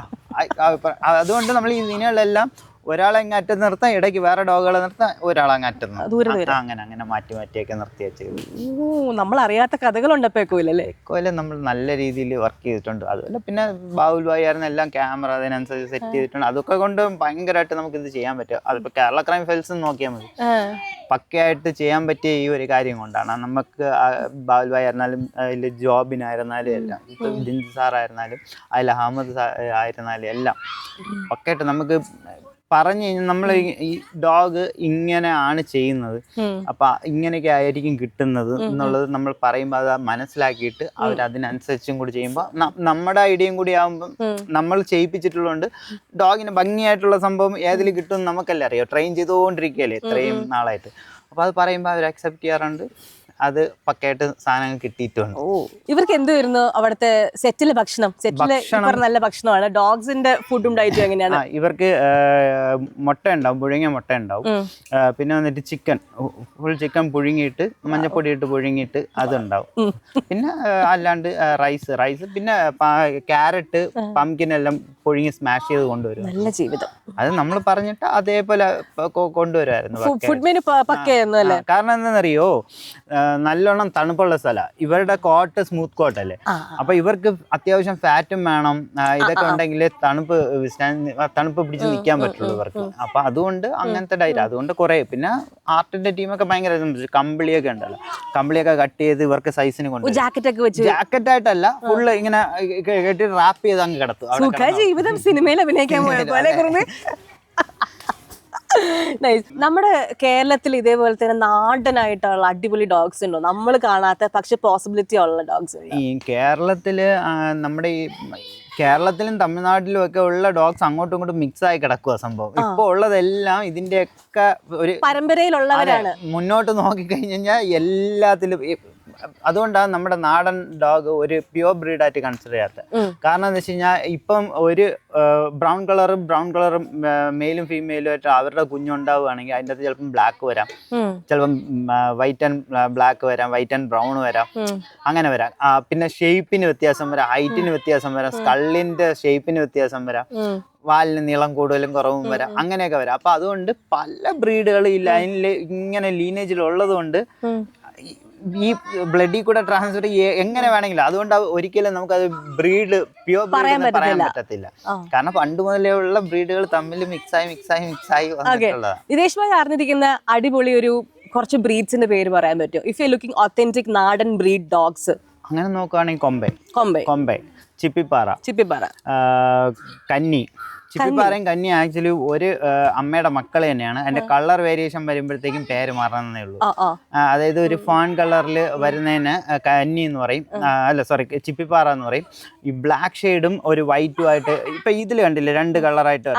Speaker 1: അതുകൊണ്ട് നമ്മൾ ഈ സീനുകളെല്ലാം ഒരാളെ അങ്ങ് അറ്റത്ത് നിർത്താം, ഇടയ്ക്ക് വേറെ ഡോഗുകളെ നിർത്താം, ഒരാളെ അങ്ങ് അറ്റത്ത് നിർത്താം. അങ്ങനെ അങ്ങനെ മാറ്റി മാറ്റിയൊക്കെ നിർത്തി വെച്ചത്.
Speaker 2: നമ്മൾ അറിയാത്ത കഥകളുണ്ട് എക്കോയിലല്ലേ?
Speaker 1: എക്കോയില് നമ്മൾ നല്ല രീതിയിൽ വർക്ക് ചെയ്തിട്ടുണ്ട്. അതുപോലെ പിന്നെ ബാബുൽ ഭായി ആയിരുന്നു എല്ലാം ക്യാമറ അതിനനുസരിച്ച് സെറ്റ് ചെയ്തിട്ടുണ്ട്. അതൊക്കെ കൊണ്ട് ഭയങ്കരമായിട്ട് നമുക്ക് ഇത് ചെയ്യാൻ പറ്റും. അതിപ്പോ കേരള ക്രൈം ഫയൽസ് നോക്കിയാൽ മതി, പക്കയായിട്ട് ചെയ്യാൻ പറ്റിയ ഈ ഒരു കാര്യം കൊണ്ടാണ്. നമുക്ക് ബാബുൽ ഭായി ആയിരുന്നാലും അതിൽ ജോബിനായിരുന്നാലും എല്ലാം, ഇപ്പൊ ജിൻസ് സാറായിരുന്നാലും അതിൽ അഹമ്മദ് ആയിരുന്നാലും എല്ലാം പക്കയായിട്ട് നമുക്ക് പറഞ്ഞു കഴിഞ്ഞാൽ നമ്മൾ ഈ ഡോഗ് ഇങ്ങനെയാണ് ചെയ്യുന്നത്, അപ്പൊ ഇങ്ങനെയൊക്കെ ആയിരിക്കും കിട്ടുന്നത് എന്നുള്ളത് നമ്മൾ പറയുമ്പോൾ അത് മനസ്സിലാക്കിയിട്ട് അവർ അതിനനുസരിച്ചും കൂടി ചെയ്യുമ്പോൾ നമ്മുടെ ഐഡിയയും കൂടി ആകുമ്പോൾ നമ്മൾ ചെയ്യിപ്പിച്ചിട്ടുള്ളതുകൊണ്ട് ഡോഗിന് ഭംഗിയായിട്ടുള്ള സംഭവം ഏതിൽ കിട്ടും നമുക്കല്ലേ അറിയാം. ട്രെയിൻ ചെയ്തുകൊണ്ടിരിക്കുകയല്ലേ ഇത്രയും നാളായിട്ട്. അപ്പോൾ അത് പറയുമ്പോൾ അവർ അക്സെപ്റ്റ് ചെയ്യാറുണ്ട്. അത് പക്കയായിട്ട് സാധനങ്ങൾ കിട്ടിയിട്ടുണ്ട്.
Speaker 2: ഇവർക്ക് എന്ത് വരുന്നു അവിടുത്തെ സെറ്റിലെ ഭക്ഷണം? നല്ല ഭക്ഷണമാണ്. ഡോഗ്സിന്റെ ഫുഡും ഡയറ്റും എങ്ങനെയാണ്?
Speaker 1: ഇവർക്ക് മുട്ട ഉണ്ടാവും, പുഴുങ്ങിയ മുട്ട ഉണ്ടാവും. പിന്നെ വന്നിട്ട് ചിക്കൻ, ഫുൾ ചിക്കൻ പുഴുങ്ങിയിട്ട് മഞ്ഞപ്പൊടി ഇട്ട് പുഴുങ്ങിയിട്ട് അതുണ്ടാവും. പിന്നെ അല്ലാണ്ട് റൈസ്, പിന്നെ ക്യാരറ്റ്, പംകിൻ എല്ലാം പുഴുങ്ങി സ്മാഷ് ചെയ്ത് കൊണ്ടുവരും.
Speaker 2: നല്ല ജീവിതം.
Speaker 1: അത് നമ്മൾ പറഞ്ഞിട്ട് അതേപോലെ കൊണ്ടുവരുമായിരുന്നു. കാരണം എന്താണെന്നറിയോ, നല്ലോണം തണുപ്പുള്ള സ്ഥലമാണ് ഇവരുടെ കോട്ട്, സ്മൂത്ത് കോട്ടല്ലേ. അപ്പൊ ഇവർക്ക് അത്യാവശ്യം ഫാറ്റും വേണം. ഇതൊക്കെ ഉണ്ടെങ്കിൽ തണുപ്പ് പിടിച്ച് നിൽക്കാൻ പറ്റുള്ളൂ ഇവർക്ക്. അപ്പൊ അതുകൊണ്ട് അങ്ങനത്തെ ഡയറ്റ്, അതുകൊണ്ട് കുറെ. പിന്നെ ആർട്ടിന്റെ ടീമൊക്കെ ഭയങ്കര കമ്പിളിയൊക്കെ ഉണ്ടല്ലോ, കമ്പിളിയൊക്കെ കട്ട് ചെയ്ത് ഇവർക്ക് സൈസിന് കൊണ്ട് ജാക്കറ്റ് ആയിട്ടല്ല, ഫുള്ള് ഇങ്ങനെ കെട്ടി റാപ്പ് ചെയ്ത് അങ്ങ് കിടത്തും.
Speaker 2: ജീവിതം സിനിമയിൽ അഭിനയിക്കാൻ പോയ പോലെ. നമ്മുടെ കേരളത്തിൽ ഇതേപോലെ തന്നെ നാടനായിട്ടുള്ള അടിപൊളി ഡോഗ്സ് ഉണ്ടോ, നമ്മൾ കാണാത്ത പക്ഷെ പോസിബിലിറ്റി ഉള്ള ഡോഗ്സ്?
Speaker 1: ഈ കേരളത്തില് നമ്മുടെ ഈ കേരളത്തിലും തമിഴ്നാട്ടിലും ഒക്കെ ഉള്ള ഡോഗ്സ് അങ്ങോട്ടും ഇങ്ങോട്ടും മിക്സ് ആയി കിടക്കുക സംഭവം. ഇപ്പൊ ഉള്ളതെല്ലാം ഇതിന്റെയൊക്കെ ഒരു
Speaker 2: പരമ്പരയിലുള്ളവരാണ്.
Speaker 1: മുന്നോട്ട് നോക്കിക്കഴിഞ്ഞാൽ എല്ലാത്തിലും. അതുകൊണ്ടാണ് നമ്മുടെ നാടൻ ഡോഗ് ഒരു പ്യുവർ ബ്രീഡായിട്ട് കൺസിഡർ ചെയ്യാത്തത്. കാരണം എന്താ വെച്ച് കഴിഞ്ഞാൽ ഇപ്പം ഒരു ബ്രൗൺ കളറും മെയിലും ഫീമെയിലും ആയിട്ട് അവരുടെ കുഞ്ഞുണ്ടാവുകയാണെങ്കിൽ അതിൻ്റെ അകത്ത് ചിലപ്പം ബ്ലാക്ക് വരാം, ചിലപ്പം വൈറ്റ് ആൻഡ് ബ്ലാക്ക് വരാം, വൈറ്റ് ആൻഡ് ബ്രൗൺ വരാം, അങ്ങനെ വരാം. പിന്നെ ഷേപ്പിന് വ്യത്യാസം വരാം, ഹൈറ്റിന് വ്യത്യാസം വരാം, സ്കള്ളിന്റെ ഷേപ്പിന് വ്യത്യാസം വരാം, വാലിന് നീളം കൂടുതലും കുറവും വരാം, അങ്ങനെയൊക്കെ വരാം. അപ്പൊ അതുകൊണ്ട് പല ബ്രീഡുകൾ ഈ ലൈനിൽ ഇങ്ങനെ ലീനേജിൽ ഉള്ളത് കൊണ്ട് ഈ ബ്ലഡിൽ കൂടെ ട്രാൻസ്ഫർ എങ്ങനെ വേണമെങ്കിലും, അതുകൊണ്ട് ഒരിക്കലും നമുക്കത് ബ്രീഡ് പ്യുവർ ബ്രീഡ് പറയാൻ പറ്റത്തില്ല. കാരണം പണ്ട് മുതലേ ഉള്ള ബ്രീഡുകൾ തമ്മിൽ മിക്സായി വന്നിട്ടുള്ളതാണ്.
Speaker 2: വിദേശമായി അറിഞ്ഞിരിക്കുന്ന അടിപൊളി ഒരു കുറച്ച് ബ്രീഡ്സിന്റെ പേര് പറയാൻ പറ്റുമോ? ഇഫ് യു ലുക്കിംഗ് ഒത്തന്റിക് നാടൻ ബ്രീഡ് ഡോഗ്സ്
Speaker 1: അങ്ങനെ നോക്കുകയാണെങ്കിൽ കൊമ്പെ, ചിപ്പിപ്പാറ, കന്നി. ചിപ്പിപ്പാറയും കന്നി ആക്ച്വലി ഒരു അമ്മയുടെ മക്കൾ തന്നെയാണ്. അതിന്റെ കളർ വേരിയേഷൻ വരുമ്പോഴത്തേക്കും പേര് മാറുന്നേ ഉള്ളൂ. അതായത് ഒരു ഫാൻ കളറിൽ വരുന്നതിന് കന്നി എന്ന് പറയും, ചിപ്പിപ്പാറ എന്ന് പറയും. ഈ ബ്ലാക്ക് ഷെയ്ഡും ഒരു വൈറ്റും ആയിട്ട് ഇപ്പൊ ഇതിൽ കണ്ടില്ലേ, രണ്ട് കളറായിട്ട്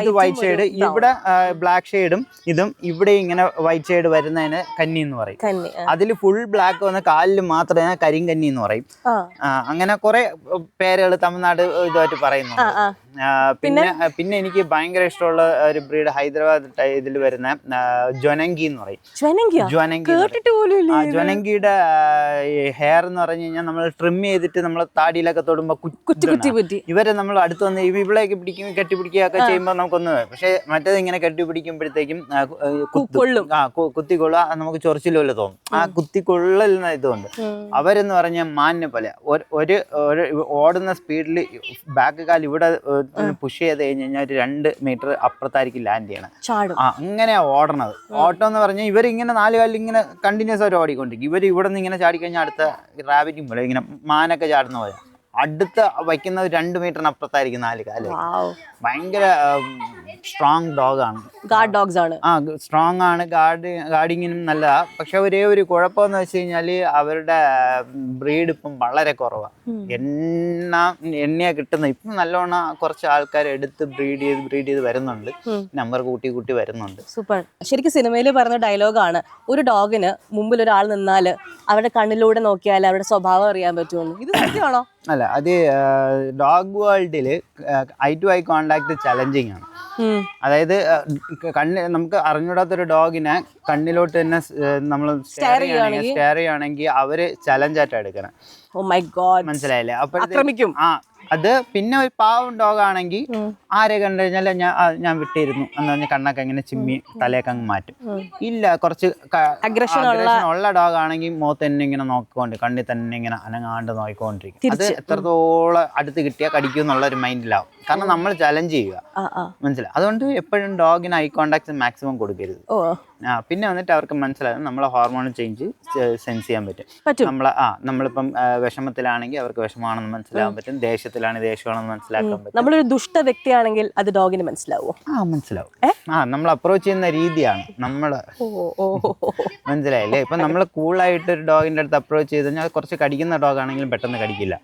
Speaker 1: ഇത് വൈറ്റ് ഷെയ്ഡ്, ഇവിടെ ബ്ലാക്ക് ഷെയ്ഡും ഇതും ഇവിടെ ഇങ്ങനെ വൈറ്റ് ഷെയ്ഡ് വരുന്നതിന് കന്നി എന്ന് പറയും. അതിൽ ഫുൾ ബ്ലാക്ക് വന്ന കാലിൽ മാത്രമേ കരിങ്കന്നി എന്ന് പറയും. അങ്ങനെ കുറെ പേരുകൾ തമിഴ്നാട് ഇതുമായിട്ട് പറയുന്നു. പിന്നെ എനിക്ക് ഭയങ്കര ഇഷ്ടമുള്ള ഒരു ബ്രീഡ് ഹൈദരാബാദ് ഇതിൽ വരുന്ന ജ്വനങ്കി എന്ന് പറയും. ജ്വനങ്കിയുടെ ഹെയർ എന്ന് പറഞ്ഞു കഴിഞ്ഞാൽ നമ്മൾ ട്രിം ചെയ്തിട്ട് നമ്മൾ താടിയിലൊക്കെ തൊടുമ്പോ കുറ്റി. ഇവരെ നമ്മൾ അടുത്ത് വന്ന് ഇവിളേക്ക് കെട്ടിപ്പിടിക്കുക ഒക്കെ ചെയ്യുമ്പോൾ നമുക്കൊന്ന്, പക്ഷെ മറ്റേത് ഇങ്ങനെ കെട്ടിപ്പിടിക്കുമ്പോഴത്തേക്കും കുത്തിക്കൊള്ളുക, നമുക്ക് ചൊറിച്ചിലുമല്ലോ തോന്നും. ആ കുത്തിക്കൊള്ളുന്ന ഇതുകൊണ്ട് അവരെന്ന് പറഞ്ഞാൽ മാനിനെ പോലെ ഒരു ഓടുന്ന സ്പീഡിൽ ബാക്ക് കാൽ ഇവിടെ പുഷ് ചെയ്ത് കഴിഞ്ഞ് കഴിഞ്ഞാൽ ഒരു 2 മീറ്റർ അപ്പുറത്തായിരിക്കും ലാൻഡ് ചെയ്യണം. അങ്ങനെയാ ഓടണത്. ഓട്ടം എന്ന് പറഞ്ഞാൽ ഇവരിങ്ങനെ 4 കാലിൽ ഇങ്ങനെ കണ്ടിന്യൂസ് ആയിട്ട് ഓടിക്കൊണ്ടിരിക്കും. ഇവർ ഇവിടെ നിന്ന് ഇങ്ങനെ ചാടിക്കഴിഞ്ഞാൽ അടുത്ത റാബിറ്റും പോലെ ഇങ്ങനെ മാനൊക്കെ ചാടുന്ന പോലെ അടുത്ത വയ്ക്കുന്നത് 2 മീറ്ററിന് അപ്പുറത്തായിരിക്കും 4 കാല്. ഭയങ്കര സ്ട്രോങ് ഡോഗാണ്.
Speaker 2: ഗാർഡ് ഡോഗ്സ് ആണ്.
Speaker 1: സ്ട്രോങ് ആണ്, ഗാർഡിങ്ങിനും നല്ലതാ. പക്ഷെ ഒരേ ഒരു കുഴപ്പമെന്ന് വെച്ച് കഴിഞ്ഞാല് അവരുടെ ബ്രീഡ് ഇപ്പം വളരെ കുറവാണ്. എണ്ണയാ കിട്ടുന്നത്. ഇപ്പം നല്ലോണം കുറച്ച് ആൾക്കാർ എടുത്ത് ബ്രീഡ് ചെയ്ത് വരുന്നുണ്ട്. നമ്പർ കൂട്ടി വരുന്നുണ്ട്.
Speaker 2: സൂപ്പർ. ശരിക്കും സിനിമയിൽ പറഞ്ഞ ഡയലോഗാണ്, ഒരു ഡോഗിന് മുമ്പിൽ ഒരാൾ നിന്നാല് അവരുടെ കണ്ണിലൂടെ നോക്കിയാൽ അവരുടെ സ്വഭാവം അറിയാൻ പറ്റുമെന്ന്. ഇത് സത്യമാണോ?
Speaker 1: അല്ല, അത് ഡോഗ് വേൾഡില് eye to eye contact challenging ആണ്. അതായത് നമുക്ക് അറിഞ്ഞൂടാത്തൊരു ഡോഗിനെ കണ്ണിലോട്ട് തന്നെ നമ്മൾ സ്റ്റെയർ ചെയ്യുകയാണെങ്കിൽ അവര് ചലഞ്ചായിട്ട് എടുക്കണം.
Speaker 2: ഓ മൈ ഗോഡ്,
Speaker 1: മനസ്സിലായില്ലേ? അപ്പോഴത്തേക്കും അത് പിന്നെ ഒരു പാവം ഡോഗ് ആണെങ്കിൽ ആരെ കണ്ടു കഴിഞ്ഞാൽ ഞാൻ വിട്ടിരുന്നു എന്ന് പറഞ്ഞ് കണ്ണൊക്കെ ഇങ്ങനെ ചിമ്മി തലയൊക്കെ അങ്ങ് മാറ്റും. ഇല്ല, കുറച്ച് അഗ്രഷൻ ഉള്ള ഡോഗ് ആണെങ്കിൽ മുഖത്ത് തന്നെ ഇങ്ങനെ നോക്കിക്കൊണ്ട് കണ്ണിൽ തന്നെ ഇങ്ങനെ അനങ്ങാണ്ട് നോക്കിക്കൊണ്ടിരിക്കും. അത് എത്രത്തോളം അടുത്ത് കിട്ടിയാൽ കടിക്കും എന്നുള്ള ഒരു മൈൻഡിലാവും. കാരണം നമ്മൾ ചലഞ്ച് ചെയ്യുക, മനസ്സിലായി. അതുകൊണ്ട് എപ്പോഴും ഡോഗിന് ഐ കോണ്ടാക്ട് മാക്സിമം കൊടുക്കരുത്. പിന്നെ വന്നിട്ട് അവർക്ക് മനസ്സിലാകും നമ്മളെ ഹോർമോൺ ചേഞ്ച് സെൻസ് ചെയ്യാൻ പറ്റും. നമ്മളിപ്പം വിഷമത്തിലാണെങ്കിൽ അവർക്ക് വിഷമാണെന്ന് മനസ്സിലാക്കാൻ പറ്റും, ദേഷ്യത്തിലാണെങ്കിൽ ദേഷ്യമാണെന്ന് മനസ്സിലാക്കാൻ പറ്റും.
Speaker 2: നമ്മളൊരു ദുഷ്ട വ്യക്തിയാണെങ്കിൽ അത് ഡോഗിന് മനസ്സിലാവോ?
Speaker 1: മനസ്സിലാവും. നമ്മൾ അപ്രോച്ച് ചെയ്യുന്ന രീതിയാണ് നമ്മള്, മനസ്സിലായില്ലേ? ഇപ്പൊ നമ്മൾ കൂളായിട്ട് ഒരു ഡോഗിന്റെ അടുത്ത് അപ്രോച്ച് ചെയ്ത് കഴിഞ്ഞാൽ കുറച്ച് കടിക്കുന്ന ഡോഗ് ആണെങ്കിലും പെട്ടെന്ന് കടിക്കില്ല.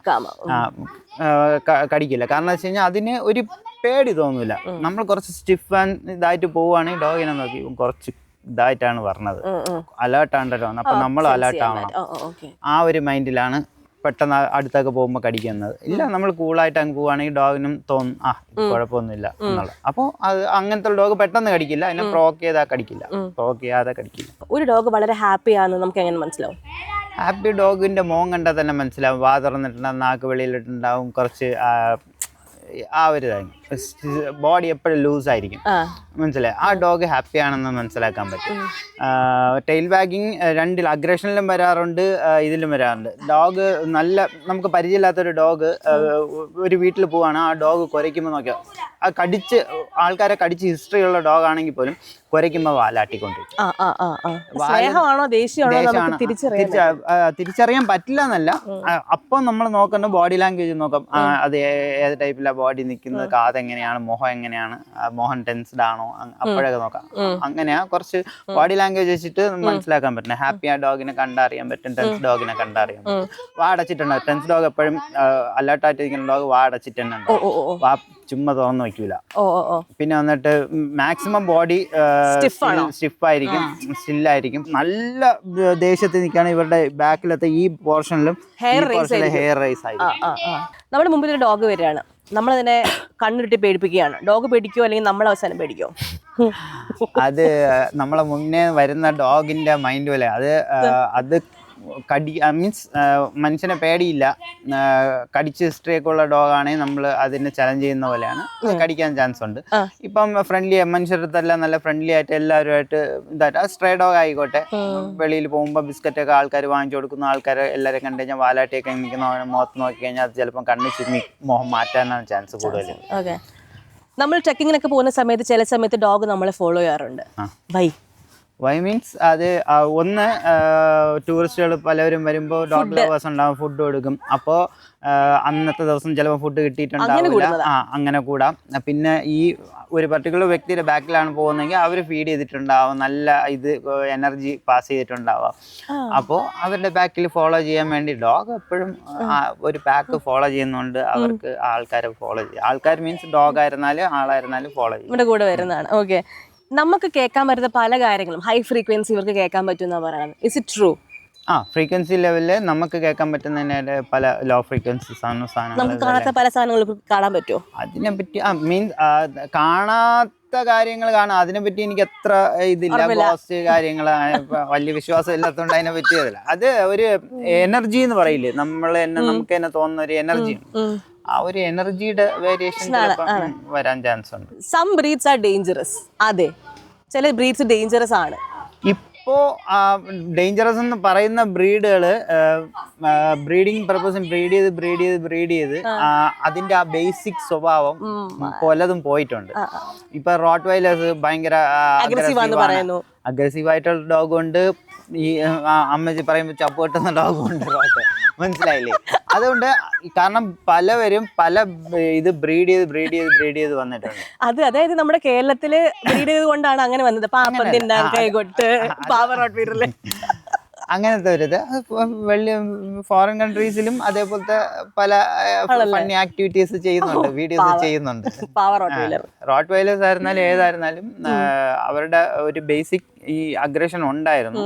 Speaker 1: കാരണം വെച്ച് കഴിഞ്ഞാൽ അതിന് ഒരു പേടി തോന്നൂല. നമ്മൾ കുറച്ച് സ്റ്റിഫ് ആൻഡ് ഇതായിട്ട് പോവുകയാണെങ്കിൽ ഡോഗിനെ നോക്കി കുറച്ച് ഇതായിട്ടാണ് പറഞ്ഞത്, അലേർട്ടാണ്ടല്ലോ, അപ്പൊ നമ്മൾ അലേർട്ട് ആവണം. ആ ഒരു മൈൻഡിലാണ് പെട്ടെന്ന് അടുത്തൊക്കെ പോകുമ്പോൾ കടിക്കുന്നത്. ഇല്ല, നമ്മൾ കൂളായിട്ട് അങ്ങ് പോവുകയാണെങ്കിൽ ഡോഗിനും തോന്നും കുഴപ്പമൊന്നുമില്ല എന്നുള്ളത്. അപ്പോൾ അത് അങ്ങനത്തെ ഡോഗ് പെട്ടെന്ന് കടിക്കില്ല, അതിനെ പ്രോവോക്ക് ചെയ്താൽ കടിക്കില്ല, പ്രോവോക്ക് ചെയ്യാതെ കടിക്കില്ല.
Speaker 2: ഒരു ഡോഗ് വളരെ ഹാപ്പി ആണെന്ന് നമുക്ക് എങ്ങനെ മനസ്സിലാവും?
Speaker 1: ഹാപ്പി ഡോഗിന്റെ മോൻ കണ്ടാൽ തന്നെ മനസ്സിലാവും. വാ തുറന്നിട്ടുണ്ടാവും, നാക്ക് വെളിയിലിട്ടുണ്ടാവും, കുറച്ച് ആ ഒരു ബോഡി എപ്പോഴും ലൂസ് ആയിരിക്കും, മനസ്സിലായി. ആ ഡോഗ് ഹാപ്പി ആണെന്ന് മനസ്സിലാക്കാൻ പറ്റും. ടെയിൽ വാഗിങ് രണ്ടിൽ അഗ്രഷനിലും വരാറുണ്ട്, ഇതിലും വരാറുണ്ട്. ഡോഗ് നല്ല നമുക്ക് പരിചയമില്ലാത്തൊരു ഡോഗ് ഒരു വീട്ടിൽ പോവാണ്, ആ ഡോഗ് കുരയ്ക്കുമ്പോൾ നോക്കിയാൽ ആ ആൾക്കാരെ കടിച്ച് ഹിസ്റ്ററി ഉള്ള ഡോഗ് ആണെങ്കിൽ പോലും കുരയ്ക്കുമ്പോൾ വാലാട്ടിക്കൊണ്ടിരിക്കും. തിരിച്ചറിയാൻ പറ്റില്ല എന്നല്ല, അപ്പം നമ്മൾ നോക്കുന്ന ബോഡി ലാംഗ്വേജ് നോക്കാം. അത് ഏത് ടൈപ്പിലാണ് ബോഡി നിൽക്കുന്നത്, കാതെങ്ങനെയാണ്, മുഖം എങ്ങനെയാണ്, മോഹൻ ടെൻസ്ഡ് ആണോ, അപ്പോഴൊക്കെ നോക്കാം. അങ്ങനെയാ കുറച്ച് ബോഡി ലാംഗ്വേജ് വെച്ചിട്ട് മനസ്സിലാക്കാൻ പറ്റും. ഹാപ്പി ആ ഡോഗിനെ കണ്ടറിയാൻ പറ്റും, ടെൻസ് ഡോഗിനെ കണ്ടറിയാൻ പറ്റും. വാ അടച്ചിട്ടുണ്ടാവും. ടെൻസ് ഡോഗ് എപ്പോഴും അലേർട്ടായിട്ടിരിക്കുന്ന ഡോഗ് വാ അടച്ചിട്ടുണ്ടാവും, വാ ചുമ്മാ തുറന്നു വയ്ക്കൂല. പിന്നെ വന്നിട്ട് മാക്സിമം ബോഡി സ്റ്റിഫായിരിക്കും, സ്റ്റില്ലായിരിക്കും. നല്ല ദേഷ്യത്തിൽ നിൽക്കുകയാണ് ഇവരുടെ ബാക്കിലത്തെ ഈ പോർഷനിലും ഹെയർ റൈസ് ആയിരിക്കും.
Speaker 2: നമ്മുടെ മുമ്പിൽ ഒരു ഡോഗ് വരികയാണ്, നമ്മളതിനെ കണ്ണിട്ട് പേടിപ്പിക്കുകയാണ്. ഡോഗ് പേടിക്കോ അല്ലെങ്കിൽ നമ്മൾ അവസാനം പേടിക്കോ?
Speaker 1: അത് നമ്മളെ മുന്നേ വരുന്ന ഡോഗിന്റെ മൈൻഡ് പോലെ അത് മീൻസ് മനുഷ്യനെ പേടിയില്ല. കടിച്ച് ഹിസ്റ്ററിയൊക്കെ ഉള്ള ഡോഗാണെങ്കിൽ നമ്മൾ അതിനെ ചലഞ്ച് ചെയ്യുന്ന പോലെയാണ്, കടിക്കാൻ ചാൻസ് ഉണ്ട്. ഇപ്പം ഫ്രണ്ട്ലി മനുഷ്യരുടെ അടുത്തെല്ലാം നല്ല ഫ്രണ്ട്ലി ആയിട്ട് എല്ലാവരുമായിട്ട് ഇതായിട്ട് സ്ട്രേ ഡോഗ് ആയിക്കോട്ടെ, വെളിയിൽ പോകുമ്പോൾ ബിസ്ക്കറ്റൊക്കെ ആൾക്കാർ വാങ്ങിച്ചു കൊടുക്കുന്ന ആൾക്കാർ എല്ലാവരും കണ്ടു കഴിഞ്ഞാൽ വാലാട്ടിയൊക്കെ നിൽക്കുന്ന മുഖത്ത് നോക്കി കഴിഞ്ഞാൽ അത് ചിലപ്പം കണ്ണ് ചിമ്മി മുഖം മാറ്റാനാണ് ചാൻസ് കൂടുതൽ.
Speaker 2: നമ്മൾ ട്രെക്കിങ്ങിനൊക്കെ പോകുന്ന സമയത്ത് ചില സമയത്ത് ഡോഗ് നമ്മളെ ഫോളോ ചെയ്യാറുണ്ട്.
Speaker 1: വൈ മീൻസ് അത് ഒന്ന് ടൂറിസ്റ്റുകൾ പലവരും വരുമ്പോൾ ഡോഗ് ലവേഴ്സ് ഉണ്ടാവും, ഫുഡ് കൊടുക്കും. അപ്പോൾ അന്നത്തെ ദിവസം ചിലപ്പോൾ ഫുഡ് കിട്ടിയിട്ടുണ്ടാവില്ല, അങ്ങനെ കൂടാം. പിന്നെ ഈ ഒരു പർട്ടിക്കുലർ വ്യക്തിയുടെ ബാക്കിലാണ് പോകുന്നതെങ്കിൽ അവർ ഫീഡ് ചെയ്തിട്ടുണ്ടാവും, നല്ല എനർജി പാസ് ചെയ്തിട്ടുണ്ടാവാം. അപ്പോൾ അവരുടെ ബാക്കിൽ ഫോളോ ചെയ്യാൻ വേണ്ടി ഡോഗ് എപ്പോഴും ഒരു പാക്ക് ഫോളോ ചെയ്യുന്നതുകൊണ്ട് അവർക്ക് ആൾക്കാരെ ഫോളോ ചെയ്യും. ആൾക്കാർ മീൻസ് ഡോഗ് ആയിരുന്നാലും ആളായിരുന്നാലും ഫോളോ ചെയ്യും,
Speaker 2: ഇവിടെ കൂടെ വരുന്നതാണ്. ഓക്കെ, നമുക്ക് കേൾക്കാൻ പറ്റുന്ന പല കാര്യങ്ങളും ഹൈ ഫ്രീക്വൻസി ഇവർക്ക് കേൾക്കാൻ പറ്റുന്ന പറയുന്നത്, ഇസ് ഇറ്റ് ട്രൂ?
Speaker 1: ഫ്രീക്വൻസി ലെവലില് നമുക്ക് കേൾക്കാൻ പറ്റുന്നതിന്റെ പല ലോ ഫ്രീക്വൻസി സാധനങ്ങൾ,
Speaker 2: നമുക്ക് കാണാത്ത പല സാധനങ്ങളും കാണാൻ പറ്റുമോ?
Speaker 1: അതിനെപ്പറ്റി മീൻസ് കാണാത്ത കാര്യങ്ങൾ കാണാം. അതിനെപ്പറ്റി എനിക്ക് എത്ര ഇതില്ല, പോസ്റ്റ് കാര്യങ്ങൾ വലിയ വിശ്വാസം ഇല്ലാത്തതുകൊണ്ട് അതിനെ പറ്റിയതല്ല. അത് ഒരു എനർജി എന്ന് പറയില്ലേ, നമുക്ക് തന്നെ തോന്നുന്ന ഒരു എനർജി, ആ ഒരു എനർജിയുടെ വേരിയേഷൻ വരാൻ ചാൻസ് ഉണ്ട്.
Speaker 2: Some breeds are dangerous. അതെ, ചില ബ്രീഡ്സ് ഡേഞ്ചറസ് ആണ്.
Speaker 1: ഇപ്പോ ഡേഞ്ചറസ് എന്ന് പറയുന്ന ബ്രീഡുകൾ ബ്രീഡിങ് പർപ്പസ് ബ്രീഡ് ചെയ്ത് അതിന്റെ ആ ബേസിക് സ്വഭാവം പലതും പോയിട്ടുണ്ട്. ഇപ്പൊ റോട്ട് വൈലേഴ്സ് ഭയങ്കര അഗ്രസീവായിട്ടുള്ള ഡോഗ് ഉണ്ട്, ഈ അമ്മച്ചി പറയുമ്പോൾ ചപ്പ് കെട്ടുന്ന ഡോഗ് ഉണ്ട്, മനസ്സിലായില്ലേ? അതുകൊണ്ട് കാരണം പലവരും പല ബ്രീഡ് ചെയ്ത് വന്നിട്ടുണ്ട്.
Speaker 2: അതായത് നമ്മുടെ കേരളത്തില് ബ്രീഡ് ചെയ്തുകൊണ്ടാണ് അങ്ങനെ വന്നത്.
Speaker 1: അങ്ങനത്തെ ഒരു വലിയ ഫോറിൻ കൺട്രീസിലും അതേപോലത്തെ പല ഫണ്ണി ആക്ടിവിറ്റീസ് ചെയ്യുന്നുണ്ട്, വീഡിയോസ് ചെയ്യുന്നുണ്ട്. റോട്ട് വൈലേഴ്സ് ആയിരുന്നാലും ഏതായിരുന്നാലും അവരുടെ ഒരു ബേസിക് ഈ അഗ്രഷൻ ഉണ്ടായിരുന്നു.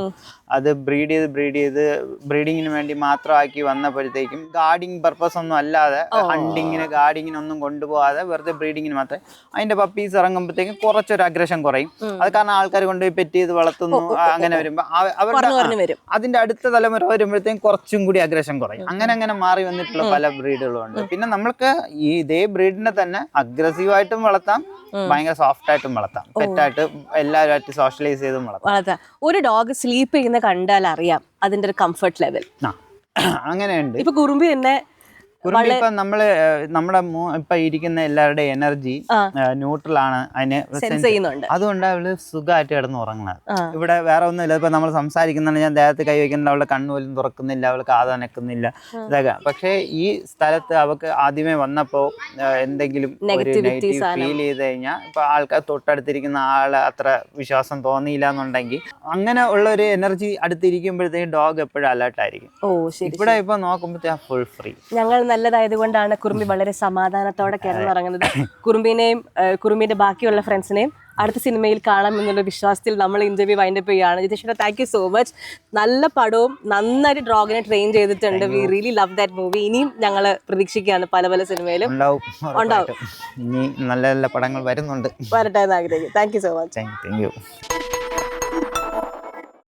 Speaker 1: അത് ബ്രീഡ് ചെയ്ത് ബ്രീഡിങ്ങിന് വേണ്ടി മാത്രമാക്കി വന്നപ്പോഴത്തേക്കും ഗാർഡിങ് പർപ്പസ് ഒന്നും അല്ലാതെ ഹണ്ടിങ്ങിന് ഗാർഡിങ്ങിനൊന്നും കൊണ്ടുപോകാതെ വെറുതെ ബ്രീഡിങ്ങിന് മാത്രമേ അതിന്റെ പപ്പീസ് ഇറങ്ങുമ്പോഴത്തേക്കും കുറച്ചൊരു അഗ്രഷൻ കുറയും. അത് കാരണം ആൾക്കാർ കൊണ്ടുപോയി പെറ്റ് ചെയ്ത് വളർത്തുന്നു. അങ്ങനെ വരുമ്പോൾ അവരുടെ അതിന്റെ അടുത്ത തലമുറ വരുമ്പോഴത്തേക്കും കുറച്ചും കൂടി അഗ്രഷൻ കുറയും. അങ്ങനെ മാറി വന്നിട്ടുള്ള പല ബ്രീഡുകളും ഉണ്ട്. പിന്നെ നമ്മൾക്ക് ഈ ഇതേ ബ്രീഡിനെ തന്നെ അഗ്രസീവായിട്ടും വളർത്താം, ഭയങ്കര സോഫ്റ്റ് ആയിട്ടും വളർത്താം, പെറ്റായിട്ട് എല്ലാവരുമായിട്ട് സോഷ്യലൈസ് ചെയ്തും വളർത്താം.
Speaker 2: ഒരു ഡോഗ് സ്ലീപ്പ് ചെയ്യുന്ന കണ്ടാൽ അറിയാം അതിന്റെ ഒരു കംഫർട്ട് ലെവൽ.
Speaker 1: അങ്ങനെയുണ്ട്.
Speaker 2: ഇപ്പൊ കുറുമ്പി തന്നെ
Speaker 1: ഇപ്പൊ നമ്മള് നമ്മുടെ ഇപ്പൊ ഇരിക്കുന്ന എല്ലാവരുടെ എനർജി ന്യൂട്രൽ ആണ്, അതിന് അതുകൊണ്ട് അവള് സുഖമായിട്ട് കിടന്ന് ഉറങ്ങുന്നത്. ഇവിടെ വേറെ ഒന്നുമില്ല. ഇപ്പൊ നമ്മൾ സംസാരിക്കുന്നുണ്ട്, ഞാൻ ദേഹത്ത് കൈ വയ്ക്കുന്നില്ല, അവളുടെ കണ്ണുപോലും തുറക്കുന്നില്ല, അവൾ കാതനക്കുന്നില്ല, ഇതൊക്കെ. പക്ഷെ ഈ സ്ഥലത്ത് അവൾക്ക് ആദ്യമേ വന്നപ്പോ എന്തെങ്കിലും ഒരു നെഗറ്റീവ് ഫീൽ ചെയ്ത് കഴിഞ്ഞാൽ ഇപ്പൊ ആൾക്കാർ തൊട്ടടുത്തിരിക്കുന്ന ആള് അത്ര വിശ്വാസം തോന്നിയില്ല എന്നുണ്ടെങ്കിൽ അങ്ങനെ ഉള്ള ഒരു എനർജി അടുത്തിരിക്കുമ്പോഴത്തേക്കും ഡോഗ് എപ്പോഴും അലേർട്ടായിരിക്കും. ഇവിടെ ഇപ്പൊ നോക്കുമ്പോഴത്തേ ഫുൾ ഫ്രീ.
Speaker 2: ഞങ്ങൾ നല്ലതായത് കൊണ്ടാണ് കുറുമ്പി വളരെ സമാധാനത്തോടെ കിടന്നുറങ്ങുന്നത്. കുറുമ്പിന്റെ ബാക്കിയുള്ള ഫ്രണ്ട്സിനെയും അടുത്ത സിനിമയിൽ കാണാം എന്നുള്ള വിശ്വാസത്തിൽ നമ്മൾ ഇന്റർവ്യൂ വൈൻഡപ്പ് ചെയ്യുകയാണ്. Jithesh, thank you so much. നല്ല പടവും നന്നായിട്ട് ഡോഗിനെ ട്രെയിൻ ചെയ്തിട്ടുണ്ട്. We really love that movie. ഇനിയും ഞങ്ങൾ പ്രതീക്ഷിക്കുകയാണ് പല സിനിമയിലും
Speaker 1: ഉണ്ടാവും. ഇനി നല്ല നല്ല പടങ്ങൾ വരുന്നുണ്ട്.
Speaker 2: വരട്ടെ എന്ന് ആഗ്രഹിക്കും. Thank you so much.
Speaker 1: Thank you.